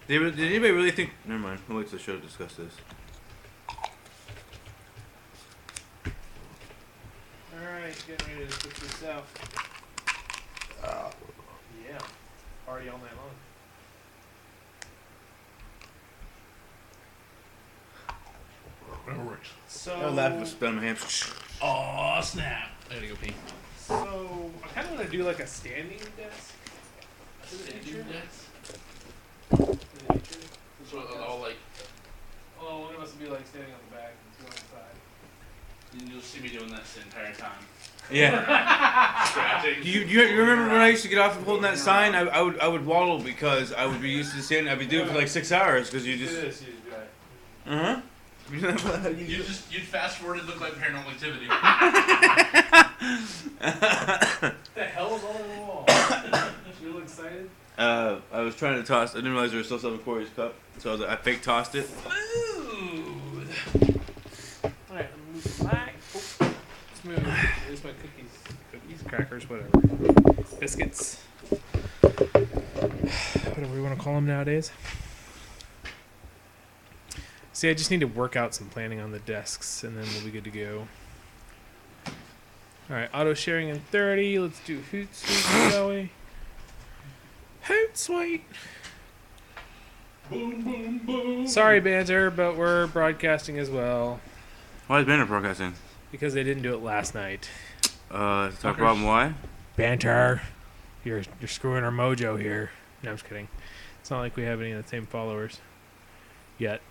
Did anybody really think... Never mind. We'll wait till the show to discuss this. Alright, getting ready to put this out. Yeah. Party all night long. Whatever works. So, I laugh with spell in my hands. Oh snap! I gotta go pee. so I kind of want to do like a standing desk. Standing desk. In the future. So all like, Well, one of us will be like standing on the back and two on the side. you'll see me doing that the entire time. Yeah. Scratching. You remember when I used to get off of holding that sign? I would waddle because I would be used to standing. I'd be doing it for like 6 hours because you Do just... this, you do that. Uh-huh. You'd fast forward and look like Paranormal Activity. What the hell was all over the wall? You look excited? I was trying to toss. I didn't realize there was still stuff in Corey's cup, so I fake tossed it. Smooth. Alright, I'm moving back. Oh, smooth. There's my cookies. Cookies, crackers, whatever. Biscuits. Whatever we want to call them nowadays. See, I just need to work out some planning on the desks, and then we'll be good to go. Alright, auto sharing in 30. Let's do Hootsuite, shall we? Hootsuite! Boom, boom, boom. Sorry, Banter, but we're broadcasting as well. Why is Banner broadcasting? Because they didn't do it last night. Talk about why? Banter! You're screwing our mojo here. No, I'm just kidding. It's not like we have any of the same followers. Yet.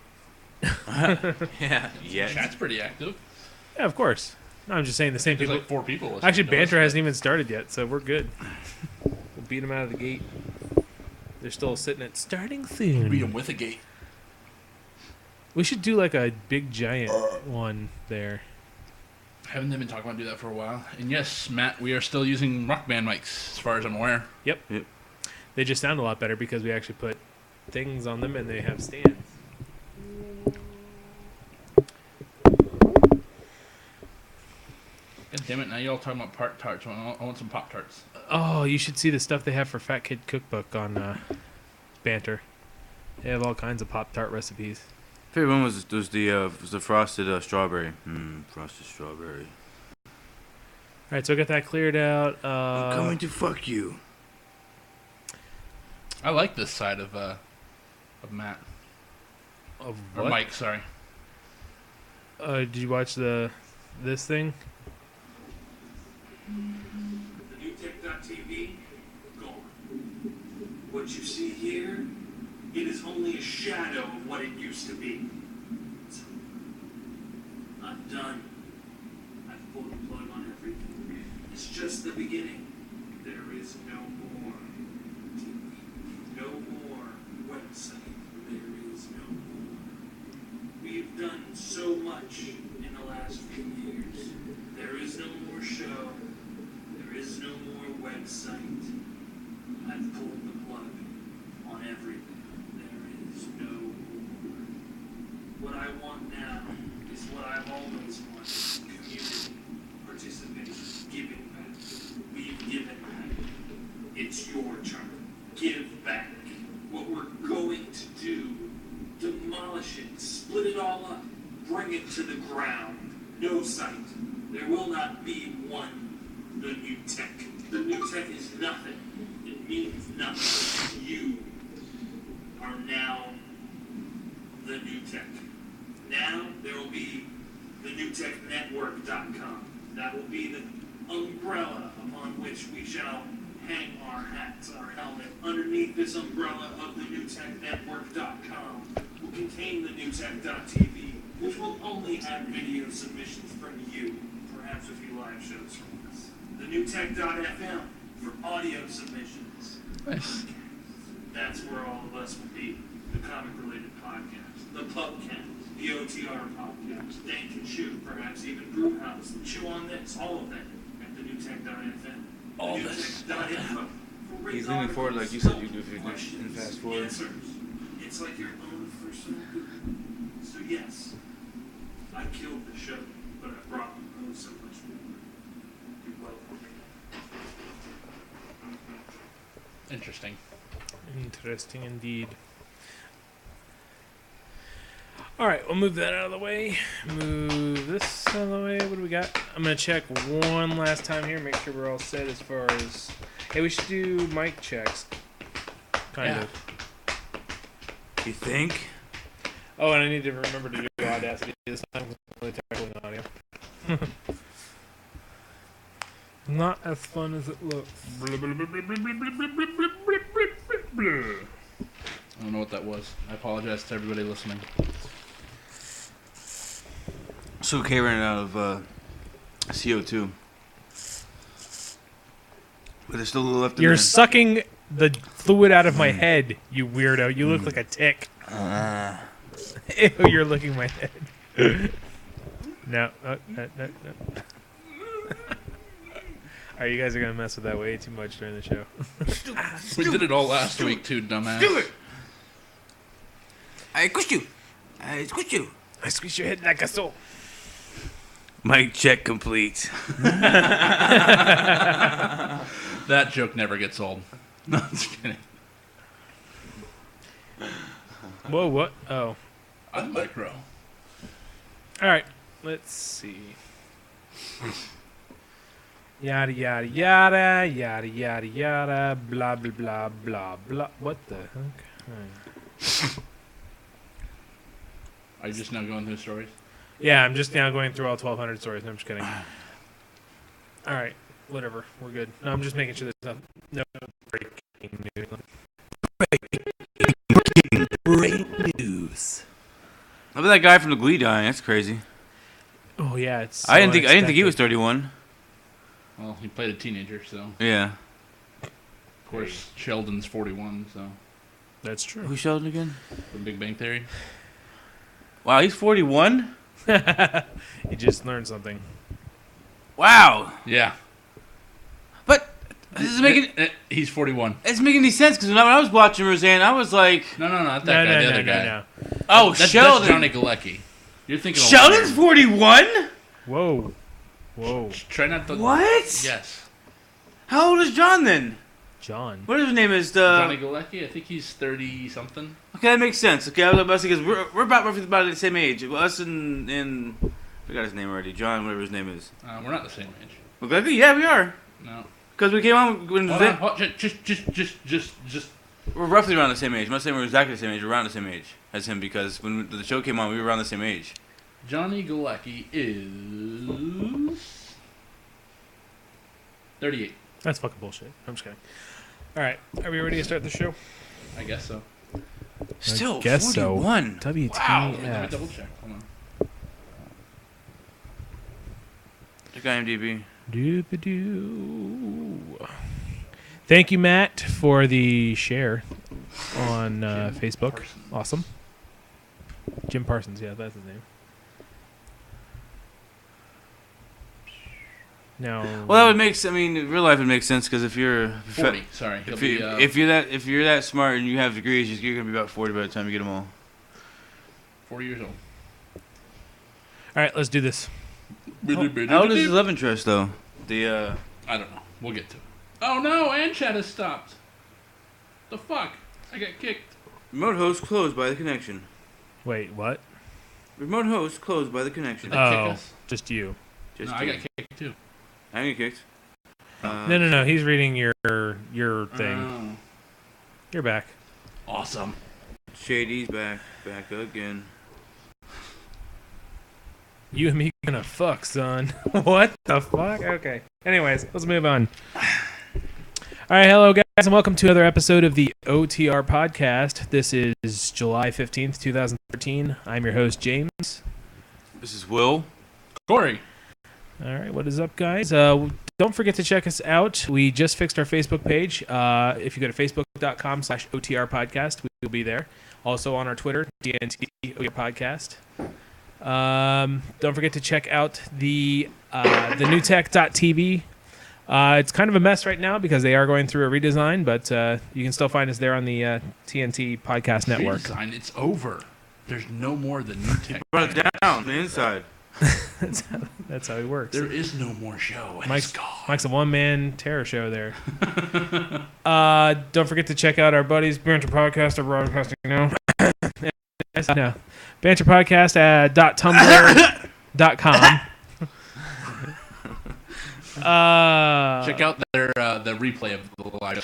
Yeah. Chat's pretty active. Yeah, of course. No, I'm just saying the same There's people. like 4 people. listening Actually, to Banter us. hasn't even started yet, so we're good. We'll beat them out of the gate. They're still sitting at starting soon. Beat 'em with a gate. We should do like a big giant one there. Haven't they been talking about doing that for a while? And yes, Matt, we are still using Rock Band mics, as far as I'm aware. Yep. They just sound a lot better because we actually put things on them and they have stands. God damn it! Now y'all talking about Pop-Tarts. I want some Pop-Tarts. Oh, you should see the stuff they have for Fat Kid Cookbook on Banter. They have all kinds of Pop-Tart recipes. Favorite one was the frosted strawberry. Frosted strawberry. Alright, so I got that cleared out. I'm coming to fuck you. I like this side of Matt Of or what? Mike. Sorry. Did you watch this thing? The new tech.tv, gone. What you see here, it is only a shadow of what it used to be. I'm done. I've pulled the plug on everything. It's just the beginning. There is no more TV, no more website. There is no more. We've done so much in the last few years. There is no more show. There is no more website. I've pulled the plug on everything. There is no more. What I want now is what I've always wanted. Community, participation, giving back. We've given back. It's your turn. Give back. What we're going to do, demolish it, split it all up, bring it to the ground. No site. There will not be one. The new tech. The new tech is nothing. It means nothing. You are now the new tech. Now there will be the newtechnetwork.com. That will be the umbrella upon which we shall hang our hats, our helmet. Underneath this umbrella of the newtechnetwork.com will contain the newtech.tv, which will only have video submissions from you, perhaps a few live shows from us. The newtech.fm for audio submissions. Nice. That's where all of us will be. The comic-related podcast, the pubcast, the OTR podcast, Dank and Chew, perhaps even Brewhouse, Chew on This, all of them at the newtech.fm. All this. Newtech.info. He's leaning forward like you said you do if you do in fast forward. Answers. It's like your own personal Google. So yes, I killed the show, but I brought you so much more. You're welcome. Interesting. Interesting indeed. All right, we'll move that out of the way. Move this out of the way. What do we got? I'm going to check one last time here, make sure we're all set as far as... Hey, we should do mic checks. Kind of. You think? Oh, and I need to remember to do Audacity this time. Really terrible in audio. Not as fun as it looks. I don't know what that was. I apologize to everybody listening. So Kay ran out of CO2. But there's still a little left in You're there. sucking the fluid out of my head, you weirdo. You look like a tick. Ew, you're licking my head. No. No. Alright, you guys are going to mess with that way too much during the show. We did it all last week too, dumbass. Do it! I squished you. I squished you. I squeeze your head like a soul. Mic check complete. That joke never gets old. No, I'm just kidding. Whoa, what? Oh. I'm micro. Alright, let's see. Yada yada yada yada yada yada blah blah blah blah blah. What the heck? Are you just now going through stories? Yeah, I'm just now going through all 1,200 stories. No, I'm just kidding. All right, whatever. We're good. No, I'm just making sure there's no breaking news. Great news. How about that guy from the Glee dying? That's crazy. Oh yeah, it's. I didn't think he was 31. Well, he played a teenager, so Yeah. of course Sheldon's 41, so That's true. Who's Sheldon again? the Big Bang Theory. Wow, he's 41. You just learned something. Wow. Yeah. But this is making He's 41. it's making any sense because when I was watching Roseanne, I was like, No, not that guy. The other guy. No. oh, That's Sheldon. Johnny Galecki. You're thinking of Sheldon's 41. Whoa. Try not to. What? Yes. How old is John then? John. What his name is? Johnny Galecki. I think he's 30 something. Okay, that makes sense. Okay, I was about to say because we're about roughly about the same age. Us and I forgot his name already. John, whatever his name is. We're not the same age. Okay, yeah, we are. No. Because we came on when Hold on. Just. we're roughly around the same age. I'm not saying we're exactly the same age. We're around the same age as him because when the show came on, we were around the same age. Johnny Galecki is 38. That's fucking bullshit. I'm just kidding. All right, are we ready to start the show? I guess so. Still guess so. 41. WTF. Wow. Let me double check. Hold on. Check IMDb. Doop-a-doo. Thank you, Matt, for the share on Facebook. Parsons. Awesome. Jim Parsons, yeah, that's his name. Now, Well, that would make. I mean, in real life, it makes sense because if you're 40. Sorry. if you're that smart and you have degrees, you're gonna be about 40 by the time you get them all. 40 years old. all right, let's do this. How old is his love interest though? The I don't know. We'll get to it. Oh no, and chat has stopped. The fuck? I got kicked. remote host closed by the connection. Wait, what? Remote host closed by the connection. Did they kick Oh, us? just you. Just No, I got kicked too. I didn't get kicked. No. He's reading your thing. Oh. You're back. Awesome. Shady's back again. You and me gonna fuck, son. What the fuck? Okay. Anyways, let's move on. All right, hello guys, and welcome to another episode of the OTR podcast. This is July 15th, 2013. I'm your host, James. This is Will. Corey. All right, what is up, guys? Don't forget to check us out. We just fixed our Facebook page. If you go to facebook.com/OTR podcast, we will be there. Also on our Twitter, DNT OTR podcast. Don't forget to check out the newtech.tv. It's kind of a mess right now because they are going through a redesign, but you can still find us there on the TNT podcast network. Redesign, it's over. There's no more the new tech. Brought it down the inside. That's how he works. There is no more show. And it's gone. Mike's a one-man terror show there. Don't forget to check out our buddies, Banter Podcast, are broadcasting now. No. Banterpodcast at .tumblr.com. Check out their the replay of the live show.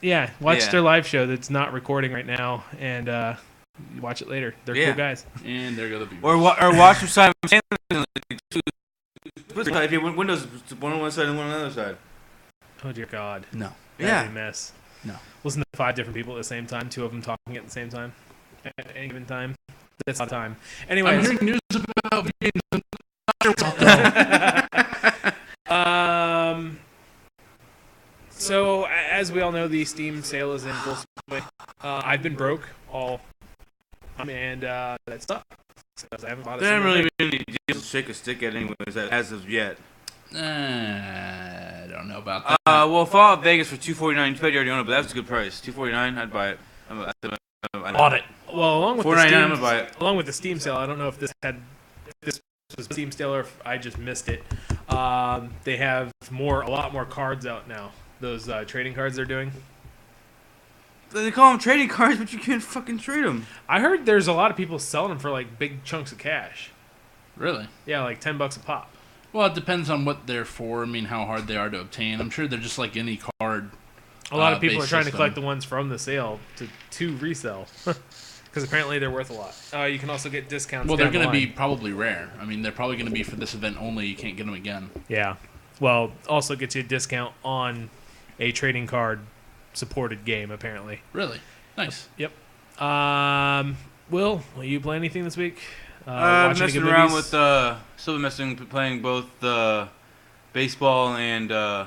Yeah, watch their live show that's not recording right now, and watch it later. They're cool guys. And there go the viewers. Or watch them simultaneously. If you Windows, one on one side and one on the other side. Oh dear God. No. That'd be a mess. No. Listen to 5 different people at the same time, 2 of them talking at the same time, at any given time. That's a lot of time. Anyway, I'm hearing news about video games. I'm not sure about that. So, as we all know, the Steam sale is in full swing. I've been broke all and that sucks. I haven't bought a There haven't single really thing. been any deals to shake a stick at anyways as of yet. I don't know about that. Well, Fallout Vegas for $249. You paid already own it, but that's a good price. $249, I'd buy it. Bought it. Well, along with the $4.99, Steam, I'm gonna buy it. along with the Steam sale, I don't know if this was a Steam sale or if I just missed it. They have a lot more cards out now. Those trading cards they're doing. They call them trading cards, but you can't fucking trade them. I heard there's a lot of people selling them for like big chunks of cash. Really? Yeah, like $10 a pop. Well, it depends on what they're for. I mean, how hard they are to obtain. I'm sure they're just like any card. A lot of people are based trying to system. collect the ones from the sale to resell. Because apparently they're worth a lot. You can also get discounts. Well, they're going to be probably rare. I mean, they're probably going to be for this event only. You can't get them again. Yeah. Well, also gets you a discount on a trading card supported game, apparently. Really? Nice. Yep. Will you play anything this week? Messing around with playing both baseball and the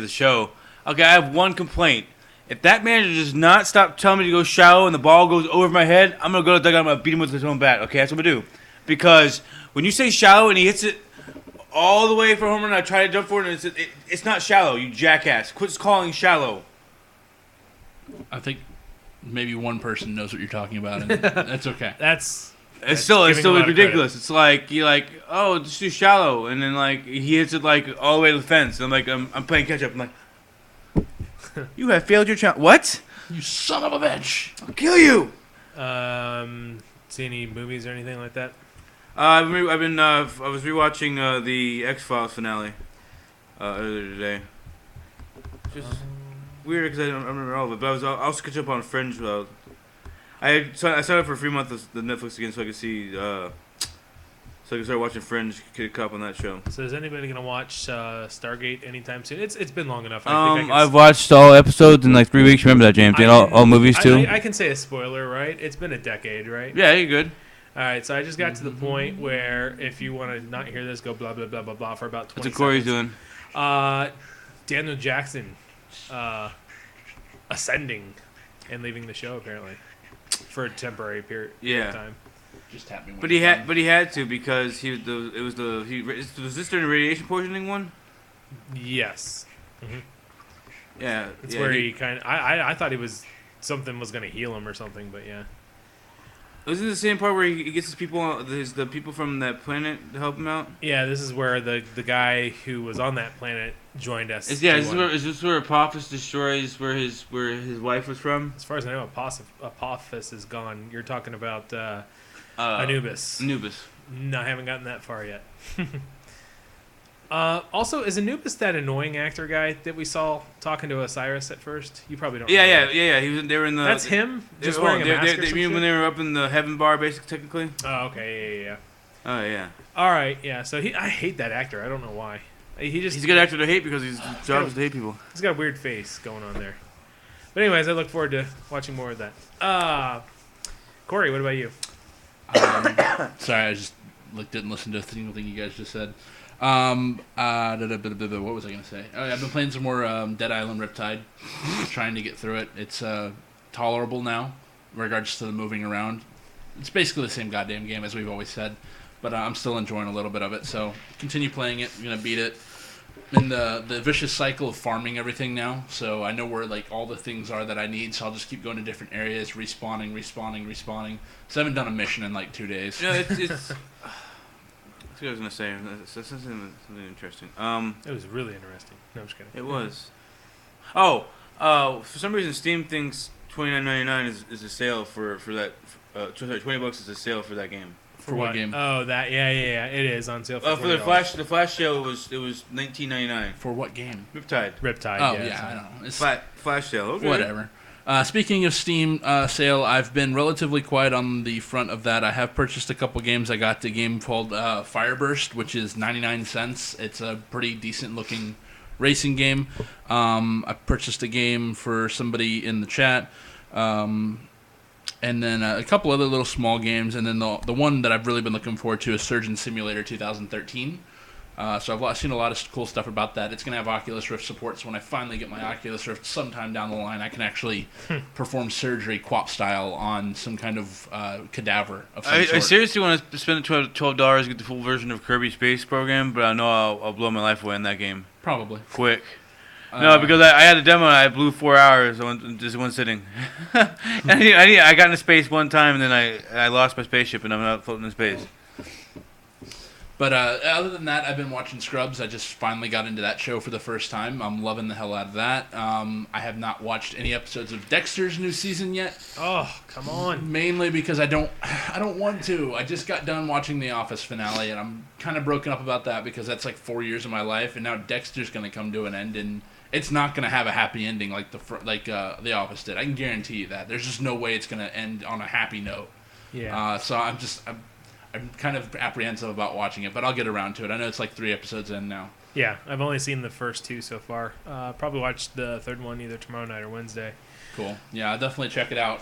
show. Okay, I have one complaint. If that manager does not stop telling me to go shallow and the ball goes over my head, I'm gonna go to the dugout. I'm gonna beat him with his own bat. Okay, that's what I'm gonna do. Because when you say shallow and he hits it all the way for a home run, I try to jump for it, and it's not shallow. You jackass! Quit calling shallow. I think maybe one person knows what you're talking about, and that's okay. It's still giving a lot of ridiculous. It's like you're like, oh, it's too shallow, and then like he hits it like all the way to the fence. And I'm like, I'm playing catch up. I'm like, you have failed your challenge. What? You son of a bitch! I'll kill you. See any movies or anything like that? I was rewatching the X-Files finale earlier today. Just weird because I don't remember all of it, but I was also catch up on Fringe. I signed up for a free month of the Netflix again so I could see, so I could start watching Fringe, get caught up on that show. So is anybody gonna watch Stargate anytime soon? It's been long enough. I've watched all episodes in like 3 weeks. Remember that, James? And all movies too. I can say a spoiler, right? It's been a decade, right? Yeah, you're good. All right, so I just got to the point where if you want to not hear this, go blah blah blah blah blah for about 20 That's what Corey's seconds. doing. Daniel Jackson ascending and leaving the show apparently for a temporary period of time. Just tap me. But he had to because was this during the radiation poisoning one? Yes. Mm-hmm. Yeah, It's where he kind of. I thought something was going to heal him or something, but yeah. Wasn't it the same part where he gets the people from that planet to help him out? Yeah, this is where the guy who was on that planet joined us. Is this where Apophis destroys where his wife was from? As far as I know, Apophis is gone. You're talking about Anubis. Anubis. No, I haven't gotten that far yet. Also, is Anubis that annoying actor guy that we saw talking to Osiris at first? You probably don't. Yeah. They were in the. That's him. Just wearing a mask. Or some when shit? they were up in the heaven bar, basically, technically. Oh, okay, yeah. Oh yeah. All right, yeah. So I hate that actor. I don't know why. He's a good actor to hate because his job is to hate people. He's got a weird face going on there. But anyways, I look forward to watching more of that. Corey, what about you? Sorry, I just didn't listen to a single thing you guys just said. What was I going to say? Oh, yeah, I've been playing some more Dead Island Riptide. Trying to get through it. It's tolerable now in regards to the moving around. It's basically the same goddamn game as we've always said. But I'm still enjoying a little bit of it. So continue playing it. I'm going to beat it. In the vicious cycle of farming everything now. So I know where like all the things are that I need. So I'll just keep going to different areas, respawning. So I haven't done a mission in like 2 days. No, it's that's what I was gonna say. That's something interesting. It was really interesting. No, I'm just kidding. It was. Oh, for some reason Steam thinks $29.99 is a sale for that. Sorry, $20 is a sale for that game. For what game? Oh, that yeah. It is on sale for for the Flash sale it was $19.99. For what game? Riptide. Riptide. Oh yeah, I don't know. It's Flash sale. Okay. Whatever. Speaking of Steam sale, I've been relatively quiet on the front of that. I have purchased a couple games. I got the game called Fireburst, which is 99 cents. It's a pretty decent looking racing game. I purchased a game for somebody in the chat. And then a couple other little small games. And then the one that I've really been looking forward to is Surgeon Simulator 2013. So I've seen a lot of cool stuff about that. It's going to have Oculus Rift support, so when I finally get my Oculus Rift sometime down the line, I can actually perform surgery QWOP style on some kind of cadaver of some sort. I seriously want to spend $12 to get the full version of Kirby Space Program, but I know I'll blow my life away in that game. Probably. Quick. No, because I had a demo and I blew 4 hours on just one sitting. I got into space one time and then I lost my spaceship and I'm not floating in space. But other than that, I've been watching Scrubs. I just finally got into that show for the first time. I'm loving the hell out of that. I have not watched any episodes of Dexter's new season yet. Oh, come on. Mainly because I don't want to. I just got done watching The Office finale, and I'm kind of broken up about that because that's like 4 years of my life, and now Dexter's going to come to an end, and it's not going to have a happy ending like The Office did. I can guarantee you that. There's just no way it's going to end on a happy note. Yeah. So I'm kind of apprehensive about watching it, but I'll get around to it. I know it's like 3 episodes in now. Yeah, I've only seen the first 2 so far. Probably watch the third one either tomorrow night or Wednesday. Cool. Yeah, I'll definitely check it out.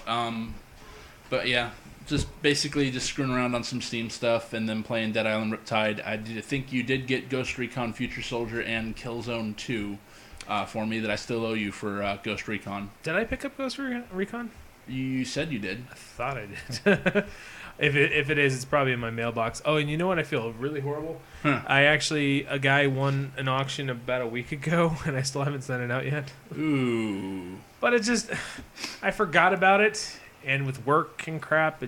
But yeah, just basically just screwing around on some Steam stuff and then playing Dead Island Riptide. I think you did get Ghost Recon Future Soldier and Killzone 2 for me that I still owe you for Ghost Recon. Did I pick up Ghost Recon? You said you did. I thought I did. If it is, it's probably in my mailbox. Oh, and you know what? I feel really horrible. Huh. A guy won an auction about a week ago, and I still haven't sent it out yet. Ooh. But I forgot about it, and with work and crap,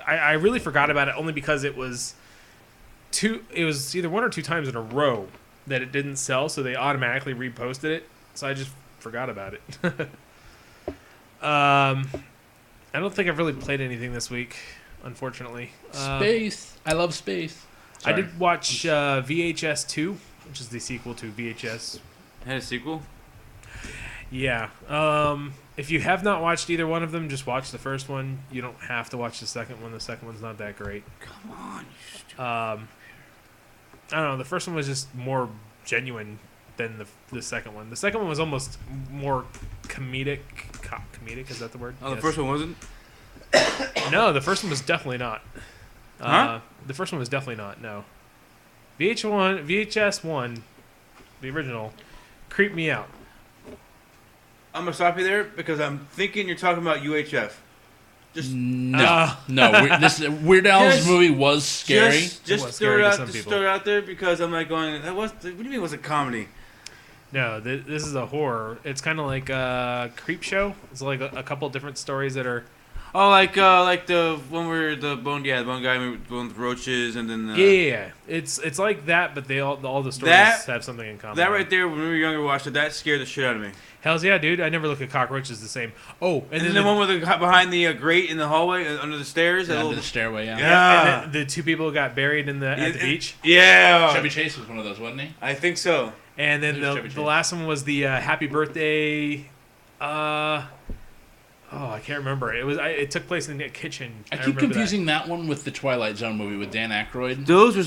I really forgot about it only because it was either 1 or 2 times in a row that it didn't sell, so they automatically reposted it. So I just forgot about it. I don't think I've really played anything this week, unfortunately. Space. I love space. Sorry. I did watch VHS 2, which is the sequel to VHS. It had a sequel? Yeah. If you have not watched either one of them, just watch the first one. You don't have to watch the second one. The second one's not that great. Come on, you stupid. I don't know. The first one was just more genuine than the second one. The second one was almost more comedic. Comedic, is that the word? Oh, yes. The first one wasn't? No, the first one was definitely not. Huh? The first one was definitely not, no. VHS 1, the original, creeped me out. I'm going to stop you there because I'm thinking you're talking about UHF. Just no. Weird Al's movie was scary. Just throw it out there because I'm like going, what do you mean it was a comedy? No, this is a horror. It's kind of like a creep show. It's like a couple different stories that are... Oh, like the one where the bone guy with roaches and then... Yeah. It's like that, but all the stories have something in common. That right there, when we were younger, watched it, that scared the shit out of me. Hells yeah, dude. I never look at cockroaches the same. Oh, and then the one with behind the grate in the hallway, under the stairs. Yeah, under the stairway, yeah. Yeah. And the 2 people got buried at the beach. Yeah. Chevy Chase was one of those, wasn't he? I think so. And then the last one was the Happy Birthday. I can't remember. It took place in the kitchen. I keep confusing that one with the Twilight Zone movie with Dan Aykroyd. Those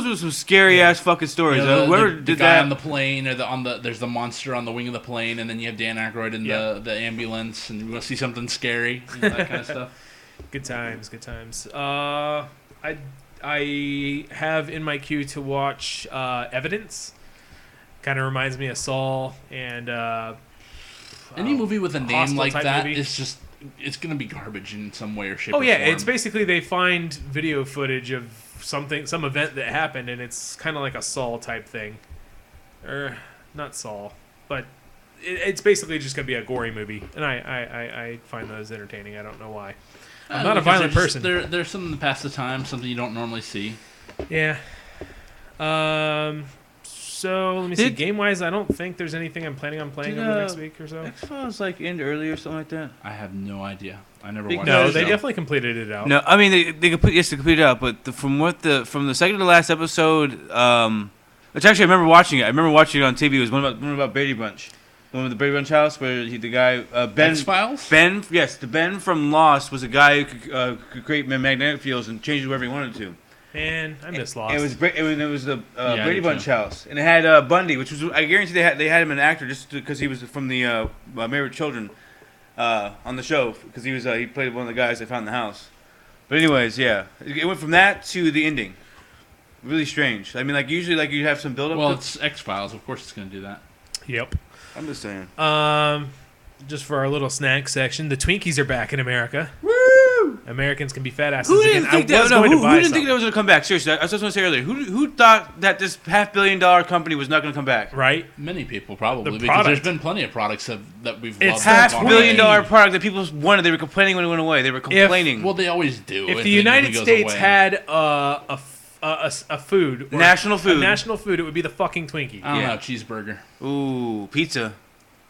were some scary ass fucking stories. The guy on the plane, or there's the monster on the wing of the plane, and then you have Dan Aykroyd in the ambulance, and you want to see something scary, that kind of stuff. Good times. I have in my queue to watch Evidence. Kind of reminds me of Saul and any movie with a name like that movie. is just, it's going to be garbage in some way or shape or form. It's basically they find video footage of some event that happened, and it's kind of like a Saul type thing. Or not Saul, but it's basically just going to be a gory movie, and I find those entertaining. I don't know why. I'm not a violent person. There's something to pass the time, something you don't normally see. Yeah. So let me see. Game wise, I don't think there's anything I'm planning on playing over the next week or so. X-Files like end early or something like that. I have no idea. I never watched. No, they definitely completed it out. No, I mean they completed it out, but from the second to last episode, which actually I remember watching it. I remember watching it on TV. It was one about Brady Bunch, the one with the Brady Bunch house where the guy Ben X-Files. Ben, yes, the Ben from Lost was a guy who could create magnetic fields and change it wherever he wanted to. Man, I miss Lost. It was the Brady Bunch house, and it had Bundy, which was I guarantee they had him an actor just because he was from the Married with Children on the show because he played one of the guys they found in the house. But anyways, yeah, it went from that to the ending. Really strange. I mean, like usually, like you have some build up. Well, it's X-Files. Of course, it's going to do that. Yep. I'm just saying. Just for our little snack section, the Twinkies are back in America. Woo! Americans can be fat asses Who again. didn't think that? No, who didn't think that was going to come back? Seriously, I was just going to say earlier. Who thought that this $500 million company was not going to come back? Right. Many people probably The because there's been plenty of products that we've It's loved. $500 million product that people wanted. They were complaining when it went away. They were complaining. Well, they always do. If the United States had a food, or national food, it would be the fucking Twinkie. I don't know, cheeseburger. Ooh, pizza.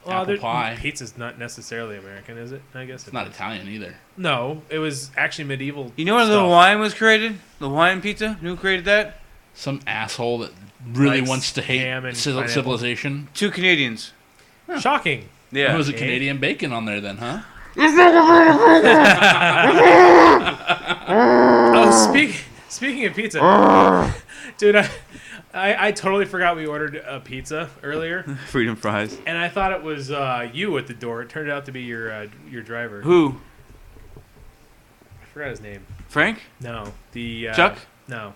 Apple pie. Pizza's not necessarily American, is it? I guess it's not Italian either. No, it was actually medieval. You know when the Hawaiian was created? The Hawaiian pizza? Who created that? Some asshole that really wants to hate civilization. 2 Canadians. Huh. Shocking. Yeah. There was a Canadian bacon on there then, huh? Oh, speaking of pizza, dude, I totally forgot we ordered a pizza earlier. Freedom fries. And I thought it was you at the door. It turned out to be your driver. Who? I forgot his name. Frank? No. The Chuck? No.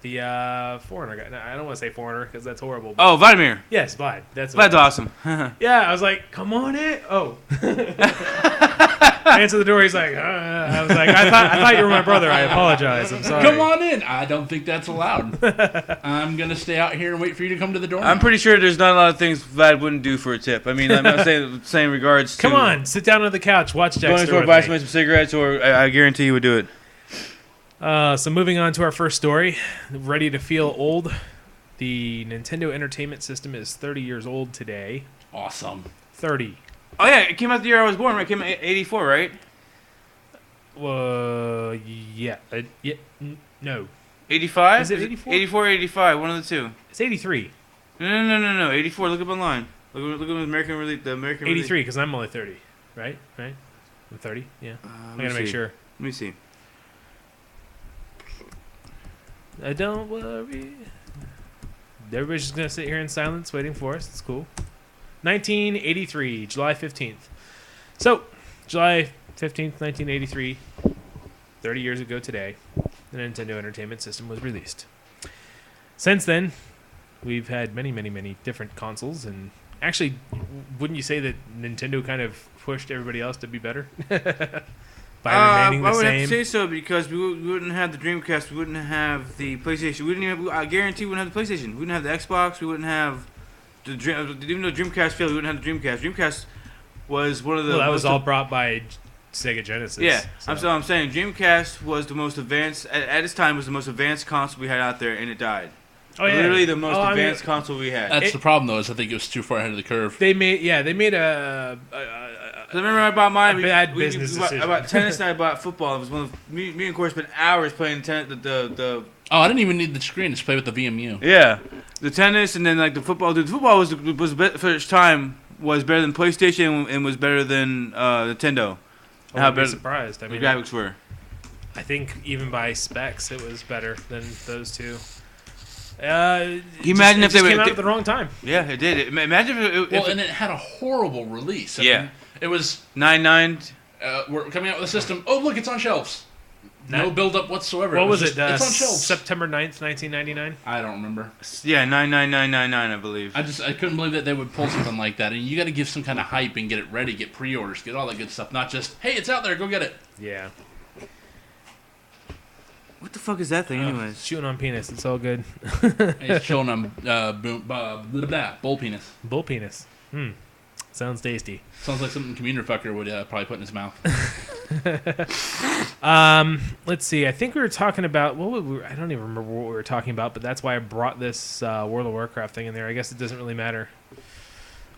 The foreigner guy. No, I don't want to say foreigner because that's horrible. Oh, Vladimir. Yes, Vlad. That's awesome. Yeah, I was like, come on in. Oh. I answered the door. He's like, I was like, I thought you were my brother. I apologize. I'm sorry. Come on in. I don't think that's allowed. I'm going to stay out here and wait for you to come to the door. I'm pretty sure there's not a lot of things Vlad wouldn't do for a tip. I mean, I'm not saying regards to... Come on, sit down on the couch, watch Dexter. Going to store, buy some cigarettes, or I guarantee you would do it. So moving on to our first story. Ready to feel old. The Nintendo Entertainment System is 30 years old today. Awesome. 30. Oh, yeah, it came out the year I was born, right? It came out 84, right? Yeah. No. 85? Is it 84? 84 or 85, one of the two. It's 83. No. 84, look up online. Look at the American release. 83, because I'm only 30. Right? I'm 30? Yeah. I gotta make sure. Let me see. Don't worry. Everybody's just going to sit here in silence waiting for us. It's cool. 1983, July 15th. So, July 15th, 1983, 30 years ago today, the Nintendo Entertainment System was released. Since then, we've had many, many, many different consoles, and actually, wouldn't you say that Nintendo kind of pushed everybody else to be better? By remaining the I would same? have to say so because we wouldn't have the Dreamcast, we wouldn't have the PlayStation, I guarantee we wouldn't have the PlayStation, we wouldn't have the Xbox, we wouldn't have even though Dreamcast failed, we wouldn't have the Dreamcast. Dreamcast was one of the... Well, that was all brought by Sega Genesis. Yeah, so. I'm saying Dreamcast was the most advanced, at its time, was the most advanced console we had out there, and it died. Oh, yeah. Literally the most advanced console we had. That's the problem, though, is I think it was too far ahead of the curve. They made a I remember I bought mine. Bad business decision. I bought tennis and I bought football. It was one of me and Corey spent hours playing tennis. Oh, I didn't even need the screen. Just play with the VMU. Yeah, the tennis and then like the football. Dude, the football was for its time was better than PlayStation and was better than Nintendo. I wouldn't be surprised. I mean, the graphics were. I think even by specs, it was better than those two. Imagine if they came out at the wrong time. Yeah, it did. Imagine if and it had a horrible release. I mean, it was 9.9. We're coming out with a system. Oh, look, it's on shelves. No build-up whatsoever. What was it? It's on shelves. September 9th, 1999? I don't remember. Yeah, 99999, I believe. I couldn't believe that they would pull something like that. And you got to give some kind of hype and get it ready, get pre-orders, get all that good stuff. Not just, hey, it's out there, go get it. Yeah. What the fuck is that thing, anyways? Shooting on penis. It's all good. It's showing on bull penis. Bull penis. Sounds tasty. Sounds like something Communer Fucker would probably put in his mouth. Let's see. I think we were talking about I don't even remember what we were talking about, but that's why I brought this World of Warcraft thing in there. I guess it doesn't really matter.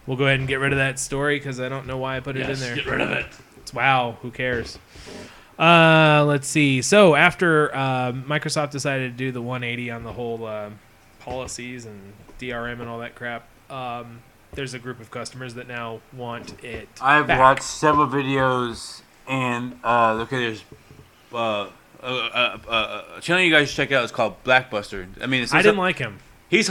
We'll go ahead and get rid of that story because I don't know why I put it in there. Get rid of it. Wow, who cares? Let's see. So after Microsoft decided to do the 180 on the whole policies and DRM and all that crap, there's a group of customers that now want it I've back. watched several videos, and there's a channel you guys should check out. It's called Blackbuster. I mean, I didn't like him. Which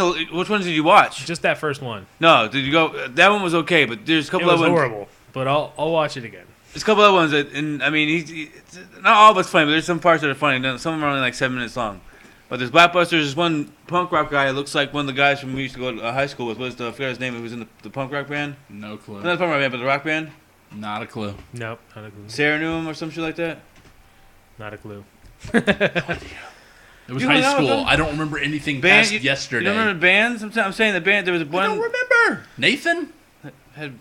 ones did you watch? Just that first one. No, did you go? That one was okay, but there's a couple It other was ones. horrible, but I'll watch it again. There's a couple other ones that, and I mean, it's not all of it's funny, but there's some parts that are funny. Some of them are only like 7 minutes long. But there's Blackbuster. There's one punk rock guy that looks like one of the guys from we used to go to high school with. I forgot his name. He was in the punk rock band. No clue. Not the punk rock band, but the rock band. Not a clue. Nope, not a clue. Sarah knew him or some shit like that. Not a clue. It was You high don't know school. them? I don't remember anything Band, past yesterday. You don't remember bands? I'm saying the band. There was I one don't remember. Nathan? had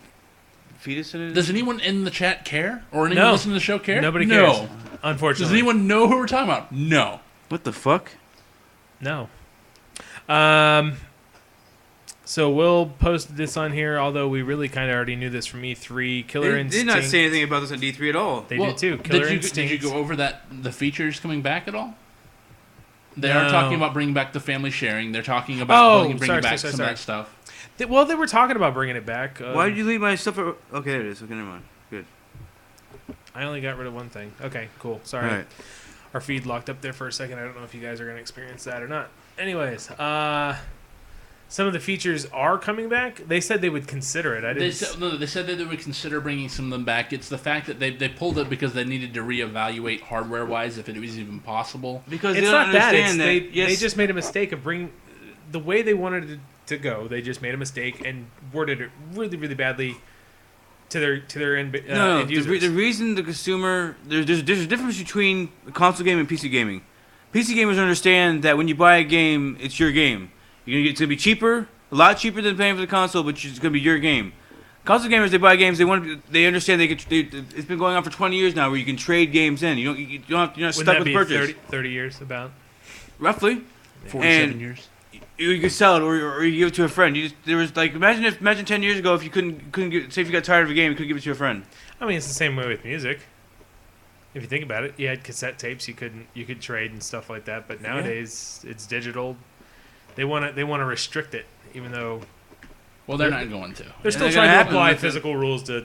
fetus in it. Does anyone in the chat care? Or anyone No. listening to the show care? Nobody No. cares. Unfortunately. Does anyone know who we're talking about? No. What the fuck? No. So we'll post this on here, although we really kind of already knew this from E3. Killer They Instinct. did not say anything about this on D3 at all. They did too. Killer Did Instinct. you go over the features coming back at all? They No. are talking about bringing back the family sharing. They're talking about bringing back some of that stuff. They were talking about bringing it back. Why did you leave my stuff? Okay, there it is. Okay, never mind. Good. I only got rid of one thing. Okay, cool. Sorry. All right. Our feed locked up there for a second. I don't know if you guys are going to experience that or not. Anyways, some of the features are coming back. They said they would consider it. They said that they would consider bringing some of them back. It's the fact that they pulled it because they needed to reevaluate hardware-wise if it was even possible. Because it's they don't not that. understand It's that. they just made a mistake of bringing the way they wanted it to go. They just made a mistake and worded it really, really badly to their end users. The reason the consumer there's a difference between a console game and PC gaming. PC gamers understand that when you buy a game, it's your game. It's gonna be cheaper, a lot cheaper than paying for the console, but it's gonna be your game. Console gamers, they buy games. They understand it's been going on for 20 years now, where you can trade games in. You're not stuck with the purchase. 30 years about Roughly. 47 years. You could sell it, or you give it to a friend. There was like imagine 10 years ago if you couldn't say if you got tired of a game, you couldn't give it to a friend. I mean, it's the same way with music. If you think about it, you had cassette tapes. You could trade and stuff like that. But nowadays, it's digital. They want to restrict it, even though Well, they're not going to. they're still they're trying gonna to happen apply with physical rules to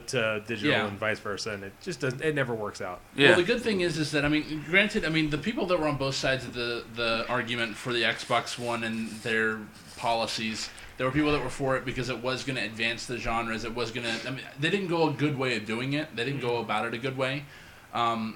digital Yeah. and vice versa, and it just doesn't. It never works out. Yeah. Well, the good thing is that, I mean, granted, I mean, the people that were on both sides of the argument for the Xbox One and their policies, there were people that were for it because it was going to advance the genres. It was going to, I mean, they didn't go a good way of doing it. They didn't go about it a good way.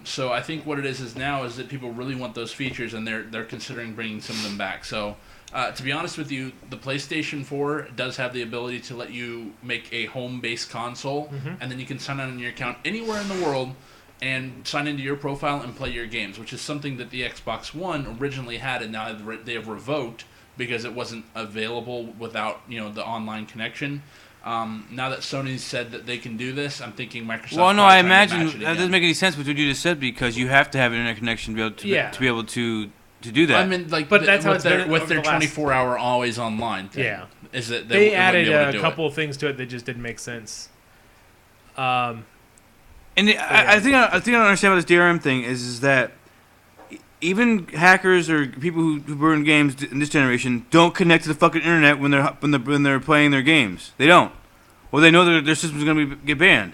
So I think what it is now is that people really want those features, and they're considering bringing some of them back. So to be honest with you, the PlayStation 4 does have the ability to let you make a home-based console, and then you can sign on your account anywhere in the world and sign into your profile and play your games, which is something that the Xbox One originally had, and now they have revoked because it wasn't available without the online connection. Now that Sony said that they can do this, I'm thinking Microsoft. Well, no, I imagine that it doesn't make any sense with what you just said because you have to have an internet connection to be able to do that. I mean, like, But that's how it's been with over their the last- 24-hour always online thing. Yeah. Is that They wouldn't added be able to a do couple of things to it that just didn't make sense. And I think I don't understand about this DRM thing is that even hackers or people who burn games in this generation don't connect to the fucking internet when they're playing their games. They don't, or they know that their system's going to get banned.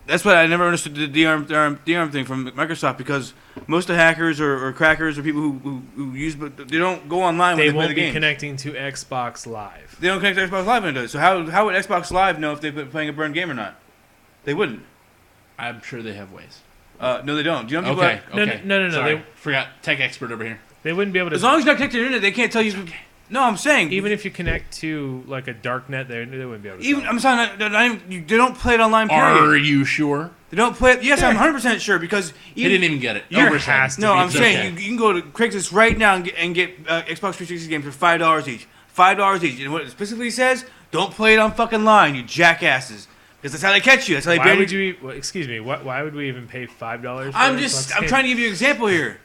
That's why I never understood the DRM thing from Microsoft, because most of the hackers or crackers or people who use, but they don't go online when they play won't the be game. connecting to Xbox Live. They don't connect to Xbox Live when it does. So how would Xbox Live know if they're playing a burned game or not? They wouldn't. I'm sure they have ways. No, they don't. Do you know how many people Okay. No. Sorry. They Forgot. Tech expert over here. wouldn't be able to. As long as you're not connected to the internet, they can't tell you. Okay. No, I'm saying Even if you connect to like a dark net, they wouldn't be able to. Even tell. I'm saying they don't play it online. Are Period. you sure? They don't play it. Yes, I'm 100% sure because He didn't even get it. You're Oversaid. has to No, be- I'm It's saying okay. you can go to Craigslist right now and get Xbox 360 games for $5 each. $5 each. And what it specifically says, don't play it on fucking line, you jackasses. Because that's how they catch you. That's how they. Why would you? Excuse me. Why would we even pay $5? I'm trying to give you an example here.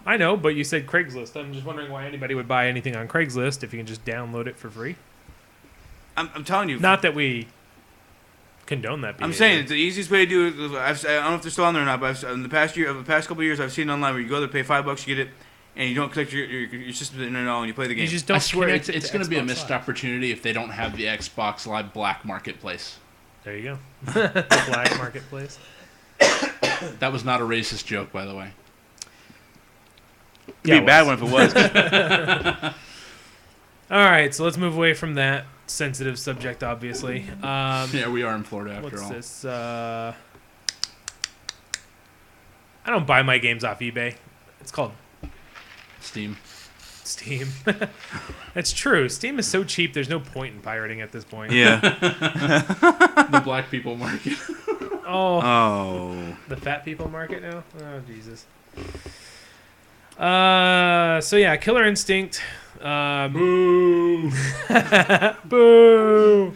I know, but you said Craigslist. I'm just wondering why anybody would buy anything on Craigslist if you can just download it for free. I'm telling you. Not that we condone that behavior. I'm saying it's the easiest way to do it. I don't know if they're still on there or not, but in the past couple of years, I've seen online where you go there, pay $5, you get it, and you don't connect your system to the internet and you play the game. You just don't. I swear connect it's to going to be a Xbox missed Live. opportunity if they don't have the Xbox Live Black Marketplace. There you go. The Black Marketplace. That was not a racist joke, by the way. It'd be a bad one if it was. All right, so let's move away from that sensitive subject, obviously. Yeah, we are in Florida after What's all. this? I don't buy my games off eBay. It's called Steam. Steam. That's true. Steam is so cheap, there's no point in pirating at this point. Yeah. The black people market. Oh. The fat people market now? Oh, Jesus. So yeah, Killer Instinct. Boo! Boo!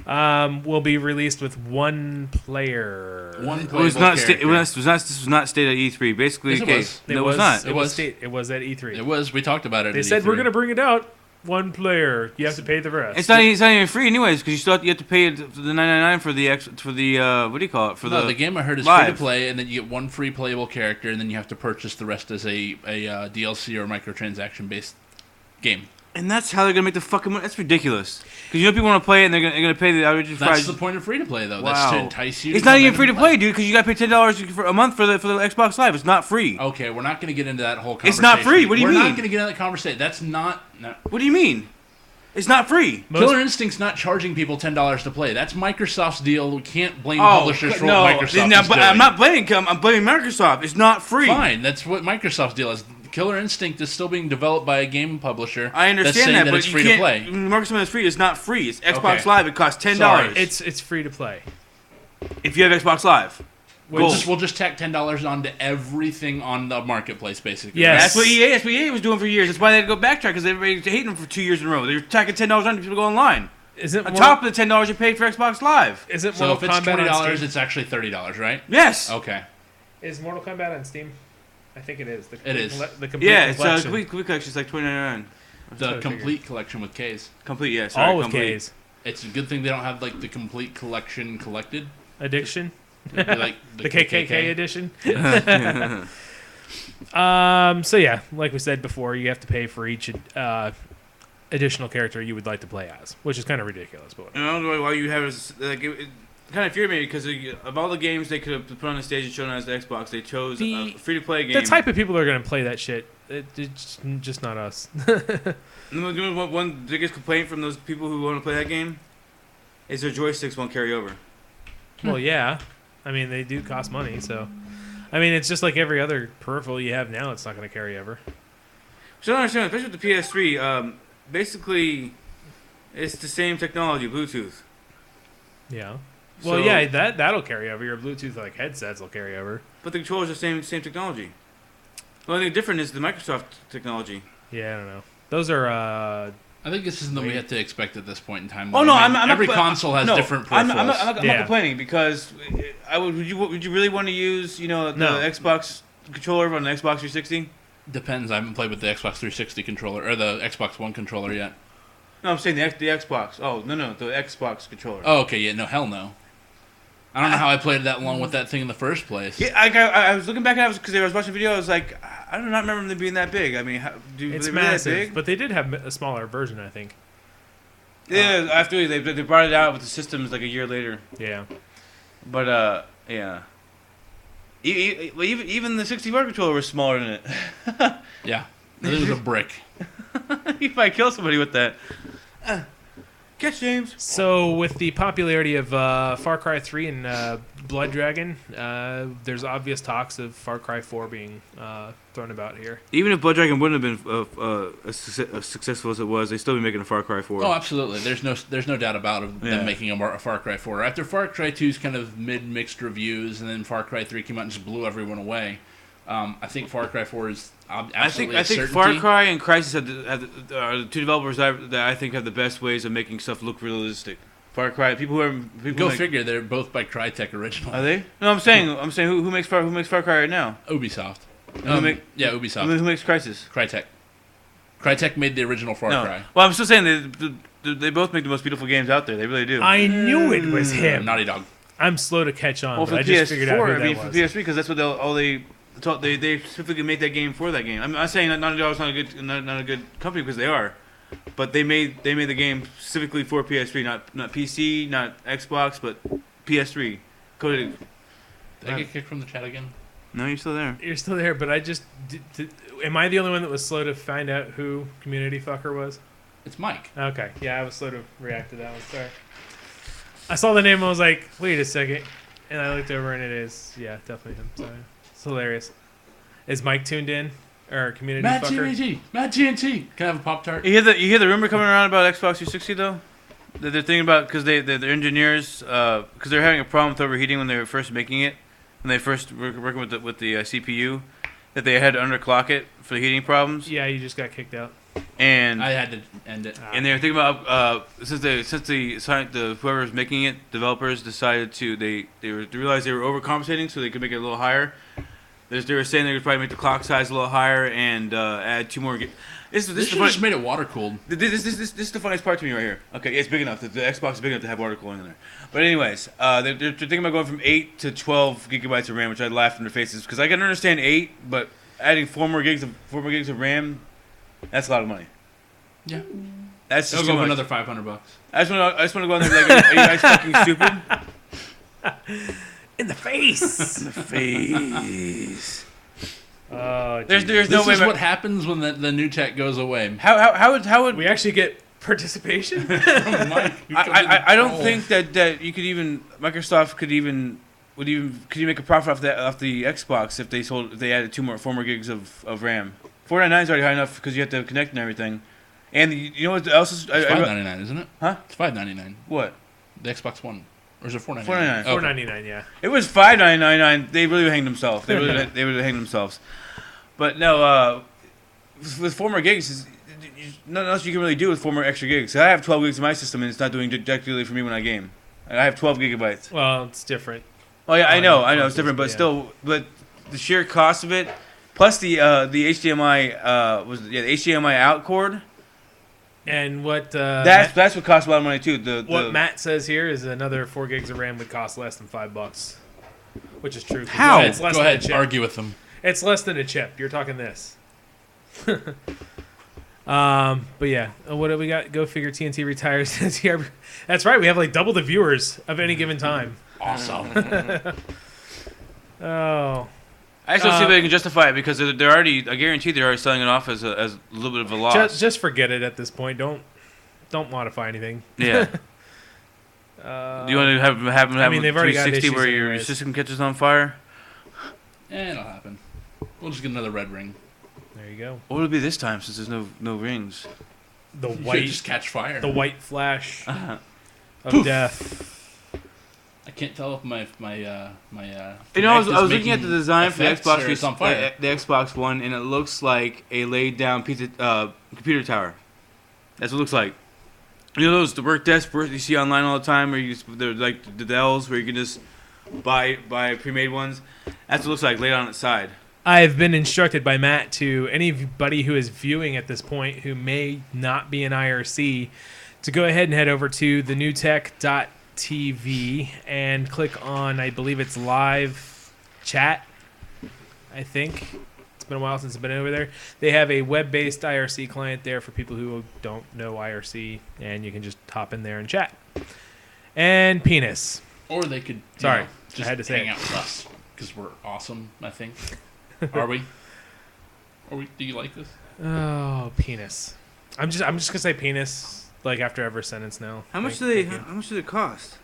Will be released with one player. One It playable was not. character. This was not stated at E3. Basically, Yes, it okay, was. no, it was not. It was at E3. It was. We talked about it. They at said E3. we're going to bring it out. One player. You have to pay the rest. It's not even free anyways because you have to pay the $9.99 for the what do you call it the game I heard is live. free to play, and then you get one free playable character, and then you have to purchase the rest as a DLC or microtransaction based game. And that's how they're gonna make the fucking money. That's ridiculous. Because people want to play it and they're gonna pay the outrageous That's price. the point of free to play, though. Wow. That's to entice you. It's to not come even in free to and play, dude. Because you gotta pay $10 for a month for the Xbox Live. It's not free. Okay, we're not going to get into that whole conversation. It's not free. What do you We're mean? not going to get into that conversation. That's not. No. What do you mean? It's not free. Killer Instinct's not charging people $10 to play. That's Microsoft's deal. We can't blame publishers for no, what Microsoft no, is but doing. I'm not blaming them. I'm blaming Microsoft. It's not free. Fine, that's what Microsoft's deal is. Killer Instinct is still being developed by a game publisher. I understand that's saying that but it's you free to can't- play. Microsoft is free. It's not free. It's Xbox Okay. Live. It costs $10. Sorry. It's free to play. If you have Xbox Live. We'll just tack $10 onto everything on the marketplace, basically. Yes. That's what EA was doing for years. That's why they had to go backtrack because everybody's hating them for 2 years in a row. They're tacking $10 on people go online. Isn't On top of the $10 you paid for Xbox Live. Isn't So Mortal if it's Kombat on $20, Steam? it's actually $30, right? Yes. Okay. Is Mortal Kombat on Steam? I think it is. It is. The complete Yeah, it's collection. complete collection. It's like $29.99. The I complete collection with Ks. Complete, yeah. Sorry, All with complete. Ks. It's a good thing they don't have like the complete collection collected. Addiction. It'd be like The KKK edition. Yeah. So yeah, like we said before, you have to pay for each additional character you would like to play as, which is kind of ridiculous. But I don't know why you have it kind of infuriated me because of all the games they could have put on the stage and shown as the Xbox, they chose a free-to-play game. the type of people that are going to play that shit, it's just not us. One biggest complaint from those people who want to play that game is their joysticks won't carry over. Well, yeah. I mean, they do cost money, so. I mean, it's just like every other peripheral you have now, it's not going to carry over. So I don't understand, especially with the PS3, basically, it's the same technology, Bluetooth. Yeah. Well, So- yeah, that'll carry over. Your Bluetooth like headsets will carry over. But the controllers are the same technology. The only thing different is the Microsoft technology. Yeah, I don't know. Those are I think this is something we have to expect at this point in time. Oh no, I mean, I'm every not, console has no, different peripherals. I'm not Yeah. complaining because would you really want to use the No. Xbox controller on the Xbox 360? Depends. I haven't played with the Xbox 360 controller or the Xbox One controller yet. No, I'm saying the Xbox. Oh no, the Xbox controller. Oh, okay. Yeah. No. Hell no. I don't know how I played that long with that thing in the first place. Yeah, I was looking back at it because I was watching a video. I was like, I do not remember them being that big. I mean, it's were they really that massive, big? but they did have a smaller version, I think. Yeah, after they brought it out with the systems like a year later. Yeah. But yeah. Even the 64 controller was smaller than it. Yeah. It was a brick. You might kill somebody with that. Catch James. So with the popularity of Far Cry 3 and Blood Dragon, there's obvious talks of Far Cry 4 being thrown about here. Even if Blood Dragon wouldn't have been as successful as it was, they'd still be making a Far Cry 4. Oh, absolutely. There's no doubt about them Yeah. making a Far Cry 4. After Far Cry 2's kind of mixed reviews, and then Far Cry 3 came out and just blew everyone away. I think Far Cry 4 is absolutely I think Far Cry and Crysis are the two developers that I think have the best ways of making stuff look realistic. Far Cry. Go figure. They're both by Crytek original. Are they? No, I'm saying who makes Far Cry right now? Ubisoft. Ubisoft. Who makes Crysis? Crytek. Crytek made the original Far Cry. Well, I'm still saying they both make the most beautiful games out there. They really do. I knew it was him. Naughty Dog. I'm slow to catch on. Well, but for I just figured out who PS4, that for was. PS3, because that's what they specifically made that game for that game. I'm not saying that Naughty Dog's not a good company, because they are, but they made the game specifically for PS3, not PC, not Xbox, but PS3. Coded. Did I get kicked from the chat again? No, you're still there. You're still there, but I just am I the only one that was slow to find out who Community Fucker was? It's Mike. Okay, yeah, I was slow to react to that one. Sorry. I saw the name and I was like, wait a second. And I looked over and it is, yeah, definitely him. Sorry. It's hilarious. Is Mike tuned in? Or Community Fucker? Matt TNT. Can I have a Pop-Tart? You hear the rumor coming around about Xbox 360 though? That they're thinking about, because their engineers, because they're having a problem with overheating when they were first making it, when they first were working with the CPU, that they had to underclock it for the heating problems. Yeah, you just got kicked out. And I had to end it. And they were thinking about the whoever was making it, developers decided to they realized they were overcompensating so they could make it a little higher. They were saying they would probably make the clock size a little higher and add 2 more. This just made it water cooled. This is the funniest part to me right here. Okay, it's big enough. The Xbox is big enough to have water cooling in there. But anyways, they're thinking about going from 8 to 12 gigabytes of RAM, which I laughed in their faces because I can understand 8, but adding 4 more gigs of RAM, that's a lot of money. Yeah, that's just go for another $500. I just want to go in there and be like, are you guys fucking stupid? In the face. In the face. Oh, there's no way. This is what happens when the new tech goes away. How would we actually get participation? From Mike, I don't think that you could even Microsoft could even make a profit off the Xbox if they added 4 more gigs of RAM. $499 is already high enough because you have to connect and everything. And you know what else is? It's $599, isn't it? Huh? It's $599. What? The Xbox One. Or is it $499? $499. $499, yeah. It was $599. They really hanged themselves. They really hanged themselves. But no, with 4 more gigs, nothing else you can really do with 4 more extra gigs. I have 12 gigs in my system, and it's not doing directly for me when I game. I have 12 gigabytes. Well, it's different. Oh yeah, I know it's different, but still, but the sheer cost of it, plus the HDMI the HDMI out cord. And what that's what costs a lot of money too. What Matt says here is another 4 gigs of RAM would cost less than $5, which is true. How? It's less Go than ahead, a chip. argue with them. It's less than a chip. You're talking this. But yeah, what do we got? Go figure. TNT retires. That's right. We have like double the viewers of any given time. Awesome. Oh. I still see if they can justify it because they're already. I guarantee they're already selling it off as a little bit of a loss. Just forget it at this point. Don't modify anything. Yeah. Do you want to have they've already got 360 issues where your anyways. system catches on fire? It'll happen. We'll just get another red ring. There you go. What will it be this time since there's no rings? The You white just catch fire. The white flash of Poof. death. I can't tell if my I was looking at the design for the Xbox it's on fire. the Xbox One, and it looks like a laid down computer tower. That's what it looks like. You know the work desks you see online all the time, where they're like the Dells, where you can just buy pre-made ones. That's what it looks like laid on its side. I've been instructed by Matt to anybody who is viewing at this point who may not be an IRC to go ahead and head over to thenewtech.tv and click on, I believe it's live chat, I think. It's been a while since I've been over there. They have a web-based IRC client there for people who don't know IRC, and you can just hop in there and chat. And penis. Or they could Sorry, just I had to say hang it. out with us because we're awesome, I think. Are we? Do you like this? Oh, penis. I'm just gonna say penis like after every sentence now. How much Thank you. How much did it cost?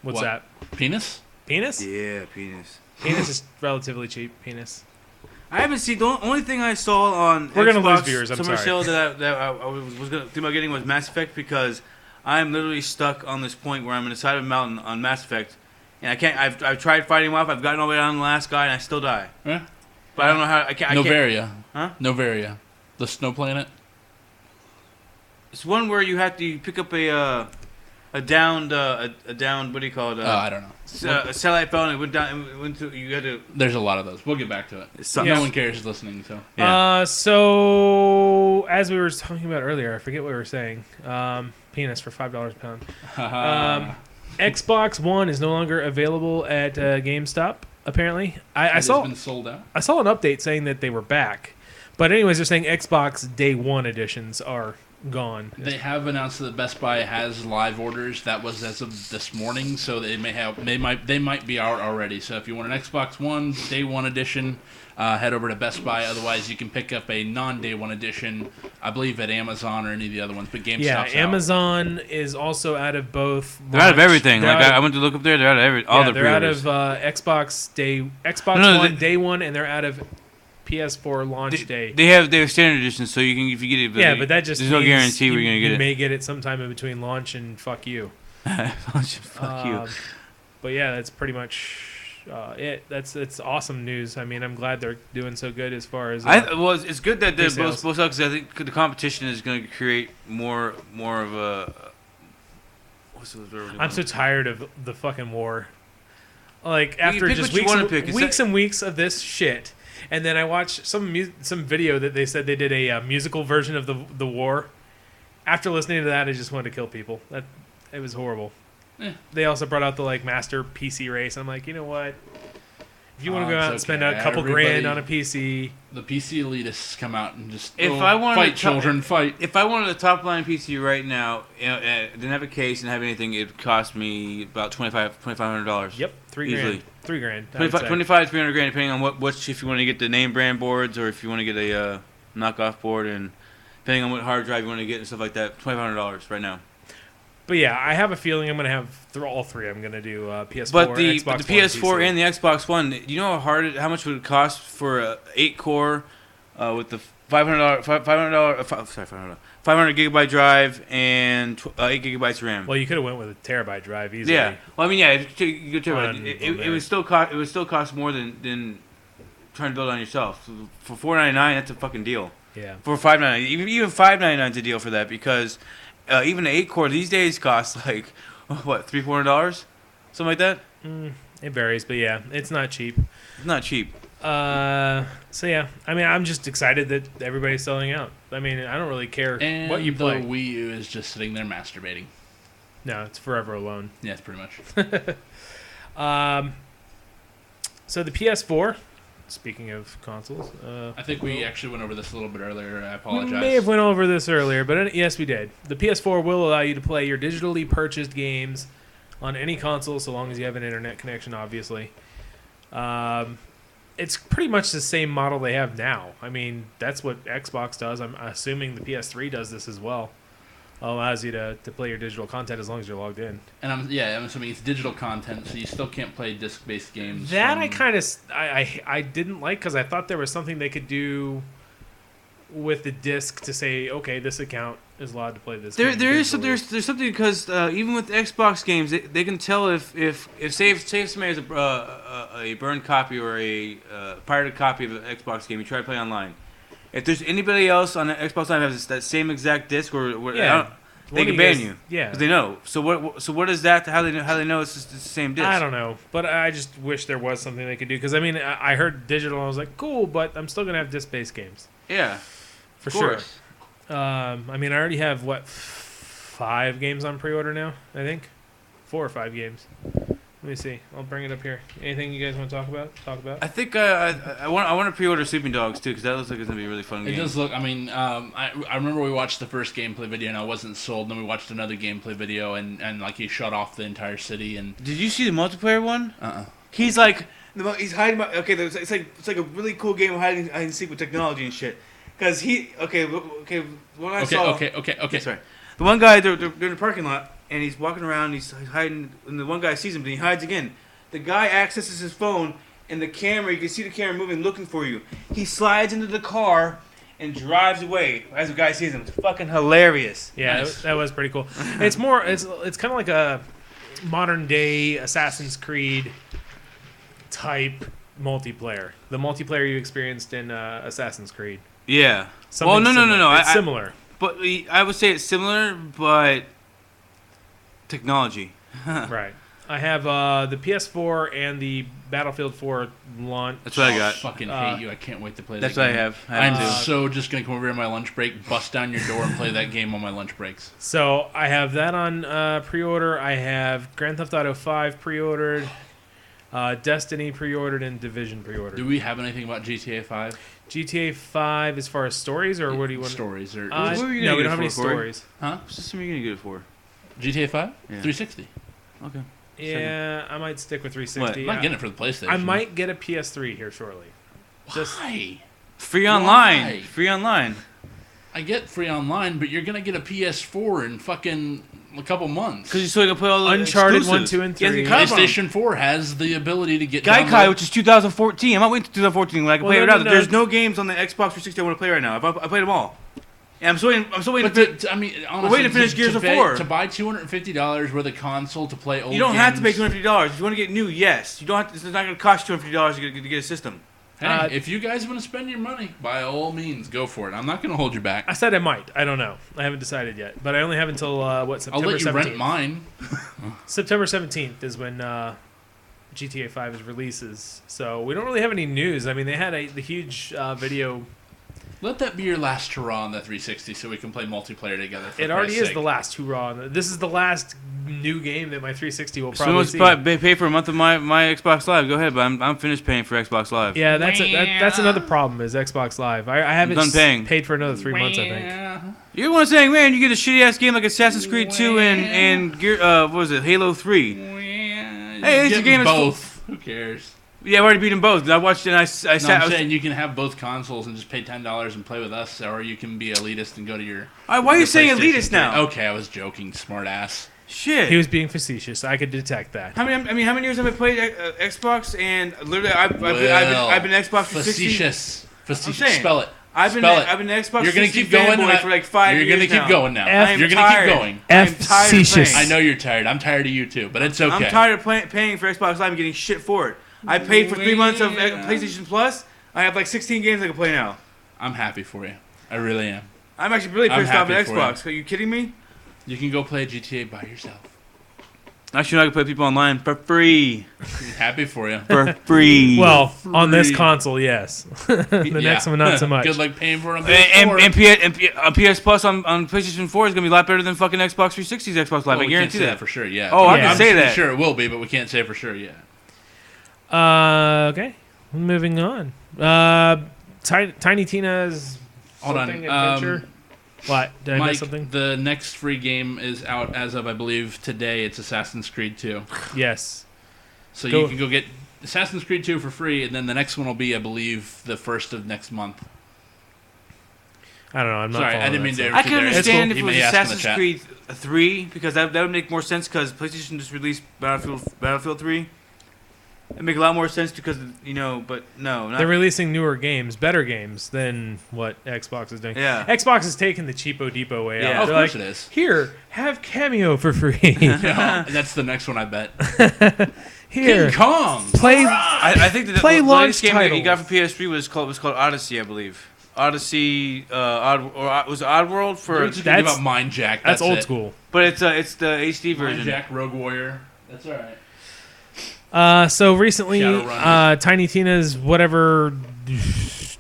What's What? that? Penis? Penis? Yeah, penis. Penis is relatively cheap. Penis. I haven't seen. The only thing I saw on We're gonna Xbox lose viewers, I'm summer sorry. sale that I was gonna think about getting was Mass Effect, because I'm literally stuck on this point where I'm in the side of a mountain on Mass Effect, and I can't. I've tried fighting him off. I've gotten all the way down to the last guy, and I still die. Yeah. But I don't know how. I can't. Novaria. Huh? Novaria. The snow planet. It's one where you have to pick up a a downed what do you call it? I don't know. A satellite phone. It went down. It went to, you had to. There's a lot of those. We'll get back to it. No one cares who's listening. So Yeah. So as we were talking about earlier, I forget what we were saying. Penis for $5 a pound. Xbox One is no longer available at GameStop. Apparently, I saw been sold out. I saw an update saying that they were back, but anyways, they're saying Xbox Day One editions are gone. They have announced that Best Buy has live orders. That was as of this morning, so they might be out already. So if you want an Xbox One Day One edition, head over to Best Buy. Otherwise, you can pick up a non-Day One edition, I believe, at Amazon or any of the other ones. But GameStop's Amazon is also out of both. They're out of everything. I went to look up there. They're out of all the pre-orders. They're out of Xbox One Day One, and they're out of PS4 launch day. They have standard editions, so you can if you get it. But that just there's no guarantee we're gonna get it. You may get it sometime in between launch and fuck you. Fuck you. But yeah, that's pretty much it. It's awesome news. I mean, I'm glad they're doing so good as far as. It's good that they're both out because I think the competition is going to create more of a. What's the word? I'm so tired of the fucking war. Like after just weeks and weeks of this shit. And then I watched some video that they said they did a musical version of the war. After listening to that, I just wanted to kill people. It was horrible. They also brought out the master PC race. I'm like, you know what? If you want to go out and spend a couple grand on a PC, the PC elitists come out and just fight. If I wanted a top line PC right now, didn't have a case and have anything, it'd cost me about $2,500. Yep, $3,000. $3,000. $300 depending on what if you want to get the name brand boards or if you want to get a knockoff board, and depending on what hard drive you want to get and stuff like that, $2,500 right now. But yeah, I have a feeling I'm going to have all three. I'm going to do PS4, but the PS4 and the Xbox One. Do you know how much would it cost for a 8-core with the $500 gigabyte drive and 8 gigabytes RAM? Well, you could have went with a terabyte drive easily. Yeah. Well, I mean, yeah, it would still cost more than trying to build on yourself. For $499, that's a fucking deal. Yeah. For $599, even $599 is a deal for that because. Even an 8-core these days costs like $300-$400, something like that. It varies, but yeah, it's not cheap. It's not cheap. So yeah, I mean, I'm just excited that everybody's selling out. I mean, I don't really care what you play. The Wii U is just sitting there masturbating. No, it's forever alone. Yeah, it's pretty much. So the PS4. Speaking of consoles, I think we actually went over this a little bit earlier. I apologize. We may have went over this earlier, but yes, we did. The PS4 will allow you to play your digitally purchased games on any console, so long as you have an internet connection, obviously. It's pretty much the same model they have now. I mean, that's what Xbox does. I'm assuming the PS3 does this as well. Allows you to play your digital content as long as you're logged in. And I'm assuming it's digital content, so you still can't play disc-based games. That I didn't like because I thought there was something they could do with the disc to say, okay, this account is allowed to play this. There's something because even with Xbox games, they can tell if somebody has a burned copy or a pirated copy of an Xbox game, you try to play online. If there's anybody else on the Xbox Live has that same exact disc, they can ban you. Yeah, because they know. So what is that? How they know it's just the same disc? I don't know, but I just wish there was something they could do. Because I mean, I heard digital, and I was like, cool, but I'm still gonna have disc-based games. Yeah, for sure. I mean, I already have 5 games on pre-order now. I think 4 or 5 games. Let me see. I'll bring it up here. Anything you guys want to talk about? I think I want to pre-order Sleeping Dogs too because that looks like it's gonna be a really fun game. It does look. I mean, I remember we watched the first gameplay video and I wasn't sold. Then we watched another gameplay video and like he shut off the entire city. And did you see the multiplayer one? He's hiding. It's like a really cool game of hide and seek with technology and shit. Because when I saw. Okay. Sorry. The one guy they're in the parking lot. And he's walking around, he's hiding, and the one guy sees him, but he hides again. The guy accesses his phone, and the camera, you can see the camera moving, looking for you. He slides into the car and drives away as the guy sees him. It's fucking hilarious. Yeah, nice. That was pretty cool. It's kind of like a modern-day Assassin's Creed type multiplayer. The multiplayer you experienced in Assassin's Creed. Yeah. No. It's similar. But I would say it's similar, but technology. Right. I have the PS4 and the Battlefield 4 launch. That's what I got. I fucking hate you. I can't wait to play That's that game. what I have. I'm so just going to come over here on my lunch break, bust down your door, and play that game on my lunch breaks. So I have that on pre-order. I have Grand Theft Auto 5 pre-ordered, Destiny pre-ordered, and Division pre-ordered. Do we have anything about GTA 5? GTA 5 as far as stories, or what do you want? Stories. Or, What were you no, gonna we get don't have it any for, Corey? stories. huh? What system are you going to get it for? GTA 5? Yeah. 360. Okay. Yeah, I might stick with 360. What? I'm not getting it for the PlayStation. I might get a PS3 here shortly. Why? Free online. Why? Free online. I get free online, but you're going to get a PS4 in fucking a couple months. Because you still got to play all the Uncharted exclusives. 1, 2, and Yeah, 3. the Call of Duty. PlayStation 4 has the ability to get Gaikai, download- which is 2014. I'm not waiting until 2014 when I can Well, play it no, out. no. There's no games on the Xbox 360 I want to play right now. I played them all. Yeah, I'm still waiting. But I mean, honestly, waiting to finish Gears of War. To buy $250 worth of console to play old You don't have to pay games. $250 if you want to get new. Yes, you don't have to. It's not going to cost you $250 to get a system. Hey, if you guys want to spend your money, by all means, go for it. I'm not going to hold you back. I said I might. I don't know. I haven't decided yet. But I only have until, September 17th? I'll let you rent mine. September 17th is when GTA 5 releases. So we don't really have any news. I mean, they had the huge video. Let that be your last hurrah on the 360 so we can play multiplayer together. For It already Christ's is sake. the last hurrah. This is the last new game that my 360 will So probably let's see. pay for a month of my Xbox Live. Go ahead, but I'm finished paying for Xbox Live. Yeah, that's another problem is Xbox Live. I haven't done paying. paid for another 3 months, I think. You're the one saying, man, you get a shitty ass game like Assassin's Creed 2 and Gear, what was it, Halo 3. Hey, it's a game that's both. Who cares? Yeah, I've already beat them both. I watched it and I No, sat. I'm saying you can have both consoles and just pay $10 and play with us, or you can be elitist and go to your. Why are you your saying PlayStation elitist 3. now? Okay, I was joking, smartass. Shit. He was being facetious. I could detect that. How many years have I played Xbox? And literally, I've been Xbox 360. Facetious. Facetious. saying, Spell it. I've been Xbox You're gonna 360 keep going fanboy for like 5 years You're gonna keep now. going now. F- You're I'm gonna tired. keep going. I'm tired of Facetious. playing. I know you're tired. I'm tired of you too, but it's okay. I'm tired of paying for Xbox Live and getting shit for it. I paid for 3 months of PlayStation Plus. I have like 16 games I can play now. I'm happy for you. I really am. I'm actually really I'm pissed off at happy for Xbox. Are you kidding me? You can go play GTA by yourself. Actually, I can play people online for free. Happy for you. For free. Well, on this Free. console, yes. The next one, not so much. Good luck paying for it on and PS4. PS Plus on PlayStation 4 is going to be a lot better than fucking Xbox 360's Xbox Live. Well, I we can't guarantee say that. for sure. Yeah. Oh, I can say I'm that. Sure, it will be, but we can't say for sure yet. Okay, moving on. Tiny Tina's Hold on, something adventure. What? Did I Mike, miss something? the next free game is out as of, I believe, today. It's Assassin's Creed 2. Yes. So Go. you can go get Assassin's Creed 2 for free, and then the next one will be, I believe, the first of next month. I don't know. I'm not. Sorry, I following didn't mean that to- I can understand if He it was may ask in the Assassin's chat. Creed 3 because that would make more sense because PlayStation just released Battlefield 3. It'd make a lot more sense because but no, not. They're releasing newer games, better games than what Xbox is doing. Yeah. Xbox is taking the cheapo depot way Yeah. out. Oh, of They're course like, it is. Here, have Cameo for free. Yeah, that's the next one, I bet. Here, King Kong! play. I think that Play the launch latest game that you got titles. for PS3 was called Odyssey, I believe. Odyssey, was it Oddworld for? We're just gonna give up Mind Jack. That's old it. school. But it's the HD Mind version. Jack, Rogue Warrior. That's all right. So recently, Shadowrun. Tiny Tina's whatever